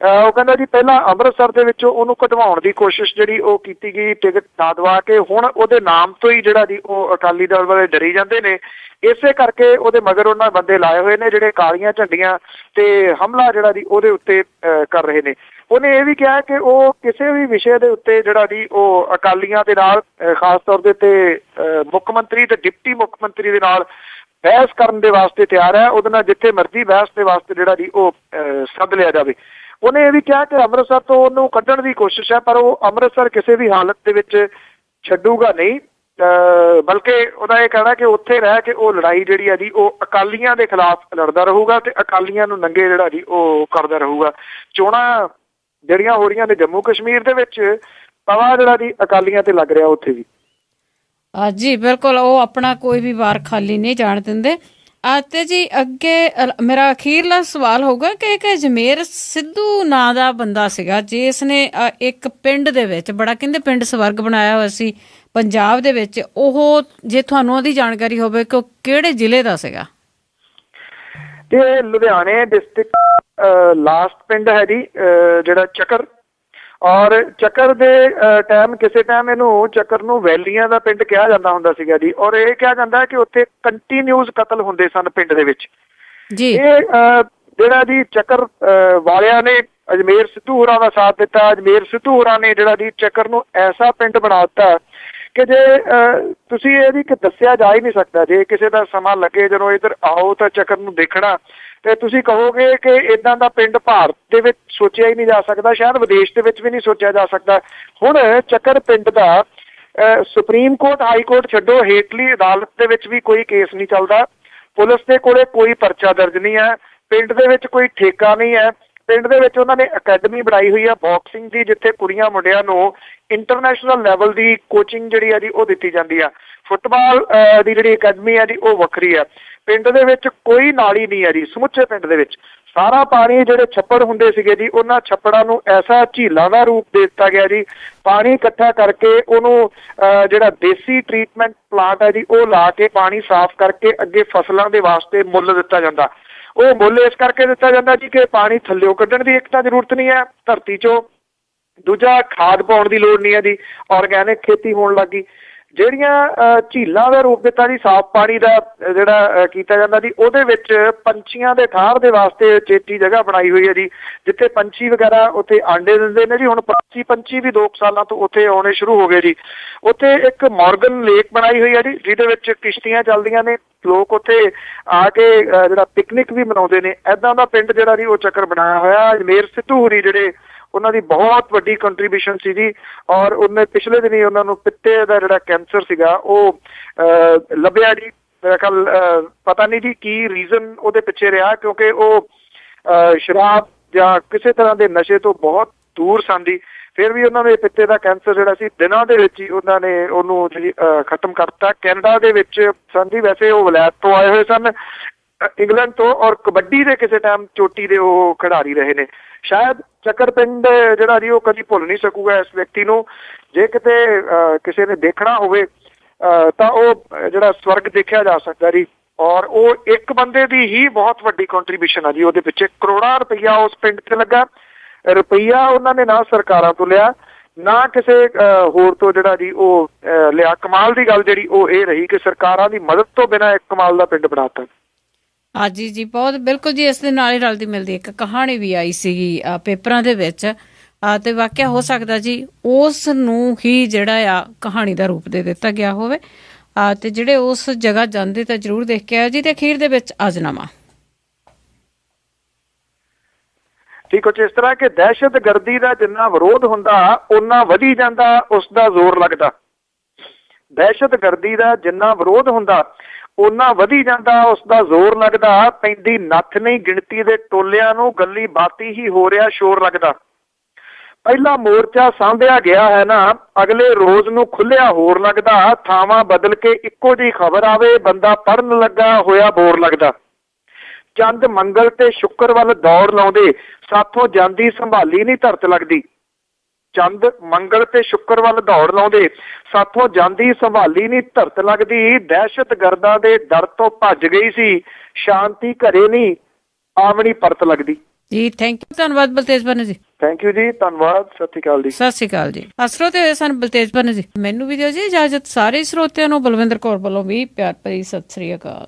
S3: ਉਹ ਕਹਿੰਦਾ ਜੀ ਪਹਿਲਾਂ ਅੰਮ੍ਰਿਤਸਰ ਦੇ ਵਿੱਚੋਂ ਉਹਨੂੰ ਕਢਵਾਉਣ ਦੀ ਕੋਸ਼ਿਸ਼ ਜਿਹੜੀ ਉਹ ਕੀਤੀ ਗਈ ਟਿਕਟ ਨਾ ਦਵਾ ਕੇ, ਹੁਣ ਉਹਦੇ ਨਾਮ ਤੋਂ ਹੀ ਜਿਹੜਾ ਜੀ ਉਹ ਅਕਾਲੀ ਦਲ ਵਾਲੇ ਡਰੀ ਜਾਂਦੇ ਨੇ। ਇਸੇ ਕਰਕੇ ਉਹਦੇ ਮਗਰ ਉਹਨਾਂ ਬੰਦੇ ਲਾਏ ਹੋਏ ਨੇ ਜਿਹੜੇ ਕਾਲੀਆਂ ਝੰਡੀਆਂ ਤੇ ਹਮਲਾ ਜਿਹੜਾ ਜੀ ਉਹਦੇ ਉੱਤੇ ਕਰ ਰਹੇ ਨੇ। ਉਹਨੇ ਇਹ ਵੀ ਕਿਹਾ ਕਿ ਉਹ ਕਿਸੇ ਵੀ ਵਿਸ਼ੇ ਦੇ ਉੱਤੇ ਜਿਹੜਾ ਜੀ ਉਹ ਅਕਾਲੀਆਂ ਦੇ ਨਾਲ ਖਾਸ ਤੌਰ ਦੇ ਉੱਤੇ ਮੁੱਖ ਮੰਤਰੀ ਤੇ ਡਿਪਟੀ ਮੁੱਖ ਮੰਤਰੀ ਦੇ ਨਾਲ ਬਹਿਸ ਕਰਨ ਦੇ ਵਾਸਤੇ ਤਿਆਰ ਹੈ। ਉਹਦੇ ਨਾਲ ਜਿੱਥੇ ਮਰਜ਼ੀ ਬਹਿਸ ਦੇ ਵਾਸਤੇ ਜਿਹੜਾ ਜੀ ਉਹ ਸੱਦ ਲਿਆ ਜਾਵੇ। ਉਹਨੇ ਇਹ ਵੀ ਕਿਹਾ ਕਿ ਅੰਮ੍ਰਿਤਸਰ ਤੋਂ ਉਹਨੂੰ ਕੱਢਣ ਦੀ ਕੋਸ਼ਿਸ਼ ਹੈ ਪਰ ਉਹ ਅੰਮ੍ਰਿਤਸਰ ਕਿਸੇ ਵੀ ਹਾਲਤ ਦੇ ਵਿੱਚ ਛੱਡੂਗਾ ਨਹੀਂ, ਬਲਕਿ ਉਹਦਾ ਇਹ ਕਹਿਣਾ ਕਿ ਉੱਥੇ ਰਹਿ ਕੇ ਉਹ ਲੜਾਈ ਜਿਹੜੀ ਹੈ ਜੀ ਉਹ ਅਕਾਲੀਆਂ ਦੇ ਖਿਲਾਫ ਲੜਦਾ ਰਹੂਗਾ ਤੇ ਅਕਾਲੀਆਂ ਨੂੰ ਨੰਗੇ ਜਿਹੜਾ ਜੀ ਉਹ ਕਰਦਾ ਰਹੂਗਾ। ਚੋਣਾਂ ਜਿਹੜੀਆਂ ਹੋ ਰਹੀਆਂ ਨੇ ਜੰਮੂ ਕਸ਼ਮੀਰ ਦੇ ਵਿੱਚ ਤਵਾ ਜਿਹੜਾ ਜੀ ਅਕਾਲੀਆਂ ਤੇ ਲੱਗ ਰਿਹਾ ਉੱਥੇ ਵੀ।
S2: ਜੀ ਬਿਲਕੁਲ, ਉਹ ਆਪਣਾ ਕੋਈ ਵੀ ਵਾਰ ਖਾਲੀ ਨਹੀਂ ਜਾਣ ਦਿੰਦੇ। ਤੇ ਜੀ ਅੱਗੇ ਮੇਰਾ ਅਖੀਰਲਾ ਸਵਾਲ ਹੋਊਗਾ ਕਿ ਇੱਕ ਅਜਮੇਰ ਸਿੱਧੂ ਨਾਂ ਦਾ ਬੰਦਾ ਸੀਗਾ ਜਿਸ ਨੇ ਇੱਕ ਪਿੰਡ ਦੇ ਵਿੱਚ ਬੜਾ ਕਹਿੰਦੇ ਪਿੰਡ ਸਵਰਗ ਬਣਾਇਆ ਹੋਇਆ ਸੀ ਪੰਜਾਬ ਦੇ ਵਿੱਚ। ਉਹ ਜੇ ਤੁਹਾਨੂੰ ਉਹਦੀ ਜਾਣਕਾਰੀ ਹੋਵੇ ਕਿ ਉਹ ਕਿਹੜੇ ਜ਼ਿਲ੍ਹੇ ਦਾ ਸੀਗਾ?
S3: ਤੇ ਲੁਧਿਆਣੇ ਡਿਸਟ੍ਰਿਕਟ ਲਾਸਟ ਪਿੰਡ ਹੈ ਜੀ ਜਿਹੜਾ ਚੱਕਰ। ਔਰ ਚੱਕਰ ਦੇ ਟਾਈਮ ਕਿਸੇ ਟਾਈਮ ਇਹਨੂੰ ਚੱਕਰ ਨੂੰ ਵੈਲੀਆਂ ਦਾ ਪਿੰਡ ਕਿਹਾ ਜਾਂਦਾ ਹੁੰਦਾ ਸੀਗਾ ਜੀ। ਔਰ ਇਹ ਕਿਹਾ ਜਾਂਦਾ ਕਿ ਉੱਥੇ ਕੰਟੀਨਿਊਸ ਕਤਲ ਹੁੰਦੇ ਸਨ ਪਿੰਡ ਦੇ ਵਿੱਚ ਜੀ। ਇਹ ਜਿਹੜਾ ਜੀ ਚੱਕਰ ਵਾਲਿਆਂ ਨੇ ਅਜਮੇਰ ਸਿੱਧੂ ਹੋਰਾਂ ਦਾ ਸਾਥ ਦਿੱਤਾ। ਅਜਮੇਰ ਸਿੱਧੂ ਹੋਰਾਂ ਨੇ ਜਿਹੜਾ ਜੀ ਚੱਕਰ ਨੂੰ ਐਸਾ ਪਿੰਡ ਬਣਾ ਦਿੱਤਾ ਕਿ ਜੇ ਤੁਸੀਂ ਇਹਦੀ ਕਿ ਦੱਸਿਆ ਜਾ ਹੀ ਨਹੀਂ ਸਕਦਾ। ਜੇ ਕਿਸੇ ਦਾ ਸਮਾਂ ਲੱਗੇ ਜਦੋਂ ਇੱਧਰ ਆਓ ਤਾਂ ਚੱਕਰ ਨੂੰ ਦੇਖਣਾ ਤੇ ਤੁਸੀਂ ਕਹੋਗੇ ਕਿ ਇਦਾਂ ਦਾ ਪਿੰਡ ਭਾਰਤ ਦੇ ਵਿੱਚ ਸੋਚਿਆ ਹੀ ਨਹੀਂ ਜਾ ਸਕਦਾ, ਸ਼ਾਇਦ ਵਿਦੇਸ਼ ਦੇ ਵਿੱਚ ਵੀ ਨਹੀਂ ਸੋਚਿਆ ਜਾ ਸਕਦਾ। ਹੁਣ ਚੱਕਰ ਪਿੰਡ ਦਾ ਸੁਪਰੀਮ ਕੋਰਟ ਹਾਈ ਕੋਰਟ ਛੱਡੋ ਹੇਠਲੀ ਅਦਾਲਤ ਦੇ ਵਿੱਚ ਵੀ ਕੋਈ ਕੇਸ ਨਹੀਂ ਚੱਲਦਾ। ਪੁਲਿਸ ਦੇ ਕੋਲੇ ਕੋਈ ਪਰਚਾ ਦਰਜ ਨਹੀਂ ਹੈ। ਪਿੰਡ ਦੇ ਵਿੱਚ ਕੋਈ ਠੇਕਾ ਨਹੀਂ ਹੈ। ਪਿੰਡ ਦੇ ਵਿੱਚ ਉਹਨਾਂ ਨੇ ਅਕੈਡਮੀ ਬਣਾਈ ਹੋਈ ਆ ਬਾਕਸਿੰਗ ਦੀ ਜਿੱਥੇ ਕੁੜੀਆਂ ਮੁੰਡਿਆਂ ਨੂੰ ਇੰਟਰਨੈਸ਼ਨਲ ਲੈਵਲ ਦੀ ਕੋਚਿੰਗ ਜਿਹੜੀ ਆ ਜੀ ਉਹ ਦਿੱਤੀ ਜਾਂਦੀ ਆ। ਫੁੱਟਬਾਲ ਦੀ ਜਿਹੜੀ ਅਕੈਡਮੀ ਆ ਜੀ ਉਹ ਵੱਖਰੀ ਆ। ਪਿੰਡ ਦੇ ਵਿੱਚ ਕੋਈ ਨਾਲੀ ਨਹੀਂ ਹੈ ਜੀ। ਸਮੁੱਚੇ ਪਿੰਡ ਦੇ ਵਿੱਚ ਸਾਰਾ ਪਾਣੀ ਜਿਹੜੇ ਛੱਪੜ ਹੁੰਦੇ ਸੀਗੇ ਜੀ ਉਹਨਾਂ ਛੱਪੜਾਂ ਨੂੰ ਐਸਾ ਝੀਲਾਂ ਦਾ ਰੂਪ ਦੇ ਦਿੱਤਾ ਗਿਆ ਜੀ। ਪਾਣੀ ਇਕੱਠਾ ਕਰਕੇ ਉਹਨੂੰ ਜਿਹੜਾ ਦੇਸੀ ਟ੍ਰੀਟਮੈਂਟ ਪਲਾਂਟ ਹੈ ਜੀ ਉਹ ਲਾ ਕੇ ਪਾਣੀ ਸਾਫ਼ ਕਰਕੇ ਅੱਗੇ ਫਸਲਾਂ ਦੇ ਵਾਸਤੇ ਮੁੱਲ ਦਿੱਤਾ ਜਾਂਦਾ। ਉਹ ਮੁੱਲ ਇਸ ਕਰਕੇ ਦਿੱਤਾ ਜਾਂਦਾ ਜੀ ਕਿ ਪਾਣੀ ਥੱਲਿਓਂ ਕੱਢਣ ਦੀ ਇੱਕ ਤਾਂ ਜ਼ਰੂਰਤ ਨਹੀਂ ਹੈ ਧਰਤੀ 'ਚੋਂ, ਦੂਜਾ ਖਾਦ ਪਾਉਣ ਦੀ ਲੋੜ ਨਹੀਂ ਹੈ ਜੀ, ਔਰਗੈਨਿਕ ਖੇਤੀ ਹੋਣ ਲੱਗ ਗਈ। ਜਿਹੜੀਆਂ ਝੀਲਾਂ ਦਾ ਰੂਪ ਦਿੱਤਾ ਜੀ ਸਾਫ਼ ਪਾਣੀ ਦਾ ਜਿਹੜਾ ਕੀਤਾ ਜਾਂਦਾ ਜੀ ਉਹਦੇ ਵਿੱਚ ਪੰਛੀਆਂ ਦੇ ਠਾਹਰ ਦੇ ਵਾਸਤੇ ਚੇਤੀ ਜਗ੍ਹਾ ਬਣਾਈ ਹੋਈ ਹੈ ਜੀ ਜਿੱਥੇ ਪੰਛੀ ਵਗੈਰਾ ਉੱਥੇ ਆਂਡੇ ਦਿੰਦੇ ਨੇ ਜੀ। ਹੁਣ ਪੰਛੀ ਵੀ 2 ਸਾਲਾਂ ਤੋਂ ਉੱਥੇ ਆਉਣੇ ਸ਼ੁਰੂ ਹੋ ਗਏ ਜੀ। ਉੱਥੇ ਇੱਕ ਮੋਰਗਨ ਲੇਕ ਬਣਾਈ ਹੋਈ ਹੈ ਜੀ ਜਿਹਦੇ ਵਿੱਚ ਕਿਸ਼ਤੀਆਂ ਚੱਲਦੀਆਂ ਨੇ, ਲੋਕ ਉੱਥੇ ਆ ਕੇ ਜਿਹੜਾ ਪਿਕਨਿਕ ਵੀ ਮਨਾਉਂਦੇ ਨੇ। ਇੱਦਾਂ ਦਾ ਪਿੰਡ ਜਿਹੜਾ ਜੀ ਉਹ ਚੱਕਰ ਬਣਾਇਆ ਹੋਇਆ। ਅਜਮੇਰ ਸਿੱਧੂ ਹੋਰੀ ਜਿਹੜੇ ਉਹਨਾਂ ਦੀ ਬਹੁਤ ਵੱਡੀ ਕੰਟਰੀਬਿਊਸ਼ਨ ਸੀ ਜੀ। ਔਰ ਉਹਨੇ ਪਿਛਲੇ ਦਿਨੀ ਉਹਨਾਂ ਨੂੰ ਪਿੱਤੇ ਦਾ ਜਿਹੜਾ ਕੈਂਸਰ ਸੀਗਾ ਉਹ ਲੱਭਿਆ ਜੀ। ਮੇਰਾ ਖਿਆਲ ਪਤਾ ਨਹੀਂ ਜੀ ਕੀ ਰੀਜ਼ਨ ਉਹਦੇ ਪਿੱਛੇ ਰਿਹਾ ਕਿਉਂਕਿ ਉਹ ਸ਼ਰਾਬ ਜਾਂ ਕਿਸੇ ਤਰ੍ਹਾਂ ਦੇ ਨਸ਼ੇ ਤੋਂ ਬਹੁਤ ਦੂਰ ਸਨ ਜੀ। ਫਿਰ ਵੀ ਉਹਨਾਂ ਦੇ ਪਿੱਤੇ ਦਾ ਕੈਂਸਰ ਜਿਹੜਾ ਸੀ ਦਿਨਾਂ ਦੇ ਵਿੱਚ ਹੀ ਉਹਨਾਂ ਨੇ ਉਹਨੂੰ ਜਿਹੜੀ ਖਤਮ ਕਰਤਾ। ਕੈਨੇਡਾ ਦੇ ਵਿੱਚ ਸਨ ਜੀ, ਵੈਸੇ ਉਹ ਵਲੈਤ ਤੋਂ ਆਏ ਹੋਏ ਸਨ। ਇੰਗਲੈਂਡ ਤੋਂ, ਔਰ ਕਬੱਡੀ ਦੇ ਕਿਸੇ ਟਾਈਮ ਚੋਟੀ ਦੇ ਉਹ ਖਿਡਾਰੀ ਰਹੇ ਨੇ। ਸ਼ਾਇਦ ਚੱਕਰ ਪਿੰਡ ਜਿਹੜਾ ਜੀ ਉਹ ਕਦੀ ਭੁੱਲ ਨਹੀਂ ਸਕੂਗਾ ਇਸ ਵਿਅਕਤੀ ਨੂੰ। ਜੇ ਕਿਤੇ ਕਿਸੇ ਨੇ ਦੇਖਣਾ ਹੋਵੇ ਤਾਂ ਉਹ ਜਿਹੜਾ ਸਵਰਗ ਦੇਖਿਆ ਜਾ ਸਕਦਾ ਜੀ। ਔਰ ਉਹ ਇੱਕ ਬੰਦੇ ਦੀ ਹੀ ਬਹੁਤ ਵੱਡੀ ਕੰਟਰੀਬਿਊਸ਼ਨ ਆ ਜੀ ਉਹਦੇ ਪਿੱਛੇ। ਕਰੋੜਾਂ ਰੁਪਈਆ ਉਸ ਪਿੰਡ 'ਤੇ ਲੱਗਾ। ਰੁਪਈਆ ਉਹਨਾਂ ਨੇ ਨਾ ਸਰਕਾਰਾਂ ਤੋਂ ਲਿਆ, ਨਾ ਕਿਸੇ ਹੋਰ ਤੋਂ ਜਿਹੜਾ ਜੀ ਉਹ ਲਿਆ। ਕਮਾਲ ਦੀ ਗੱਲ ਜਿਹੜੀ ਉਹ ਇਹ ਰਹੀ ਕਿ ਸਰਕਾਰਾਂ ਦੀ ਮਦਦ ਤੋਂ ਬਿਨਾਂ ਇੱਕ ਕਮਾਲ ਦਾ ਪਿੰਡ ਬਣਾਤਾ।
S2: ਹਾਂਜੀ ਜੀ, ਬਹੁਤ ਬਿਲਕੁਲ ਜੀ। ਇਸ ਦੇ ਨਾਲ ਹੀ ਰਲਦੀ ਮਿਲਦੀ ਇੱਕ ਕਹਾਣੀ ਵੀ ਆਈ ਸੀਗੀ ਪੇਪਰਾਂ ਦੇ ਵਿੱਚ, ਤੇ ਵਾਕਿਆ ਹੋ ਸਕਦਾ ਜੀ ਉਸ ਨੂੰ ਹੀ ਜਿਹੜਾ ਆ ਕਹਾਣੀ ਦਾ ਰੂਪ ਦੇ ਦਿੱਤਾ ਗਿਆ ਹੋਵੇ। ਤੇ ਜਿਹੜੇ ਉਸ ਜਗ੍ਹਾ ਜਾਂਦੇ ਤਾਂ ਜ਼ਰੂਰ ਦੇਖ ਕੇ ਆਇਓ ਜੀ। ਤੇ ਅਖੀਰ ਦੇ ਵਿੱਚ ਅਜ਼ਨਾਮਾ
S3: ਠੀਕ ਕੁਛ ਇਸ ਤਰ੍ਹਾਂ ਕਿ ਦਹਿਸ਼ਤਗਰਦੀ ਦਾ ਜਿੰਨਾ ਵਿਰੋਧ ਹੁੰਦਾ ਓਨਾ ਵਧੀ ਜਾਂਦਾ ਉਸ ਦਾ ਜ਼ੋਰ ਲੱਗਦਾ। ਦਹਿਸ਼ਤਗਰਦੀ ਦਾ ਜਿੰਨਾ ਵਿਰੋਧ ਹੁੰਦਾ ਓਨਾ ਵਧੀ ਜਾਂਦਾ ਉਸ ਦਾ ਜ਼ੋਰ ਲੱਗਦਾ। ਪੈਂਦੀ ਨੱਥ ਨਹੀਂ ਗਿਣਤੀ ਦੇ ਟੋਲਿਆਂ ਨੂੰ, ਗੱਲੀ ਬਾਤੀ ਹੀ ਹੋ ਰਿਹਾ ਸ਼ੋਰ ਲੱਗਦਾ। ਪਹਿਲਾ ਮੋਰਚਾ ਸਾਂਭਿਆ ਗਿਆ ਹੈ ਨਾ, ਅਗਲੇ ਰੋਜ਼ ਨੂੰ ਖੁੱਲਿਆ ਹੋਰ ਲੱਗਦਾ। ਥਾਵਾਂ ਬਦਲ ਕੇ ਇੱਕੋ ਜਿਹੀ ਖਬਰ ਆਵੇ, ਬੰਦਾ ਪੜ੍ਹਨ ਲੱਗਾ ਹੋਇਆ ਬੋਰ ਲੱਗਦਾ। ਚੰਦ ਮੰਗਲ ਤੇ ਸ਼ੁੱਕਰ ਵੱਲ ਦੌੜ ਲਾਉਂਦੇ, ਸਾਥੋਂ ਜਾਂਦੀ ਸੰਭਾਲੀ ਨਹੀਂ ਧਰਤ ਲੱਗਦੀ। ਚੰਦ ਮੰਗਲ ਤੇ ਸ਼ੁੱਕਰ ਵੱਲ ਦੌੜ ਲਾਉਂਦੇ, ਸਾਥੋਂ ਜਾਂਦੀ ਸੰਭਾਲੀ ਨਹੀਂ ਧਰਤ ਲੱਗਦੀ। ਦਹਿਸ਼ਤਗਰਦਾਂ ਦੇ ਡਰ ਤੋਂ ਭੱਜ ਗਈ ਸੀ, ਸ਼ਾਂਤੀ ਘਰੇ ਨਹੀਂ ਆਵਣੀ ਪਰਤ ਲੱਗਦੀ।
S2: ਜੀ ਥੈਂਕ ਯੂ, ਧੰਨਵਾਦ ਬਲਤੇਜ ਬੰਨ ਜੀ।
S3: ਥੈਂਕ ਯੂ ਜੀ, ਧੰਨਵਾਦ, ਸਤਿ ਸ਼੍ਰੀ ਅਕਾਲ ਜੀ।
S2: ਸਤਿ ਸ਼੍ਰੀ ਅਕਾਲ ਜੀ। ਸਰੋਤੇ ਹੋਏ ਸਨ ਬਲਤੇਜ ਬੰਨ ਜੀ। ਮੈਨੂੰ ਵੀ ਦਿਓ ਜੀ ਇਜਾਜ਼ਤ। ਸਾਰੇ ਸਰੋਤਿਆਂ ਨੂੰ ਬਲਵਿੰਦਰ ਕੌਰ ਵੱਲੋਂ ਵੀ ਪਿਆਰ ਭਰੀ ਸਤਿ ਸ਼੍ਰੀ ਅਕਾਲ।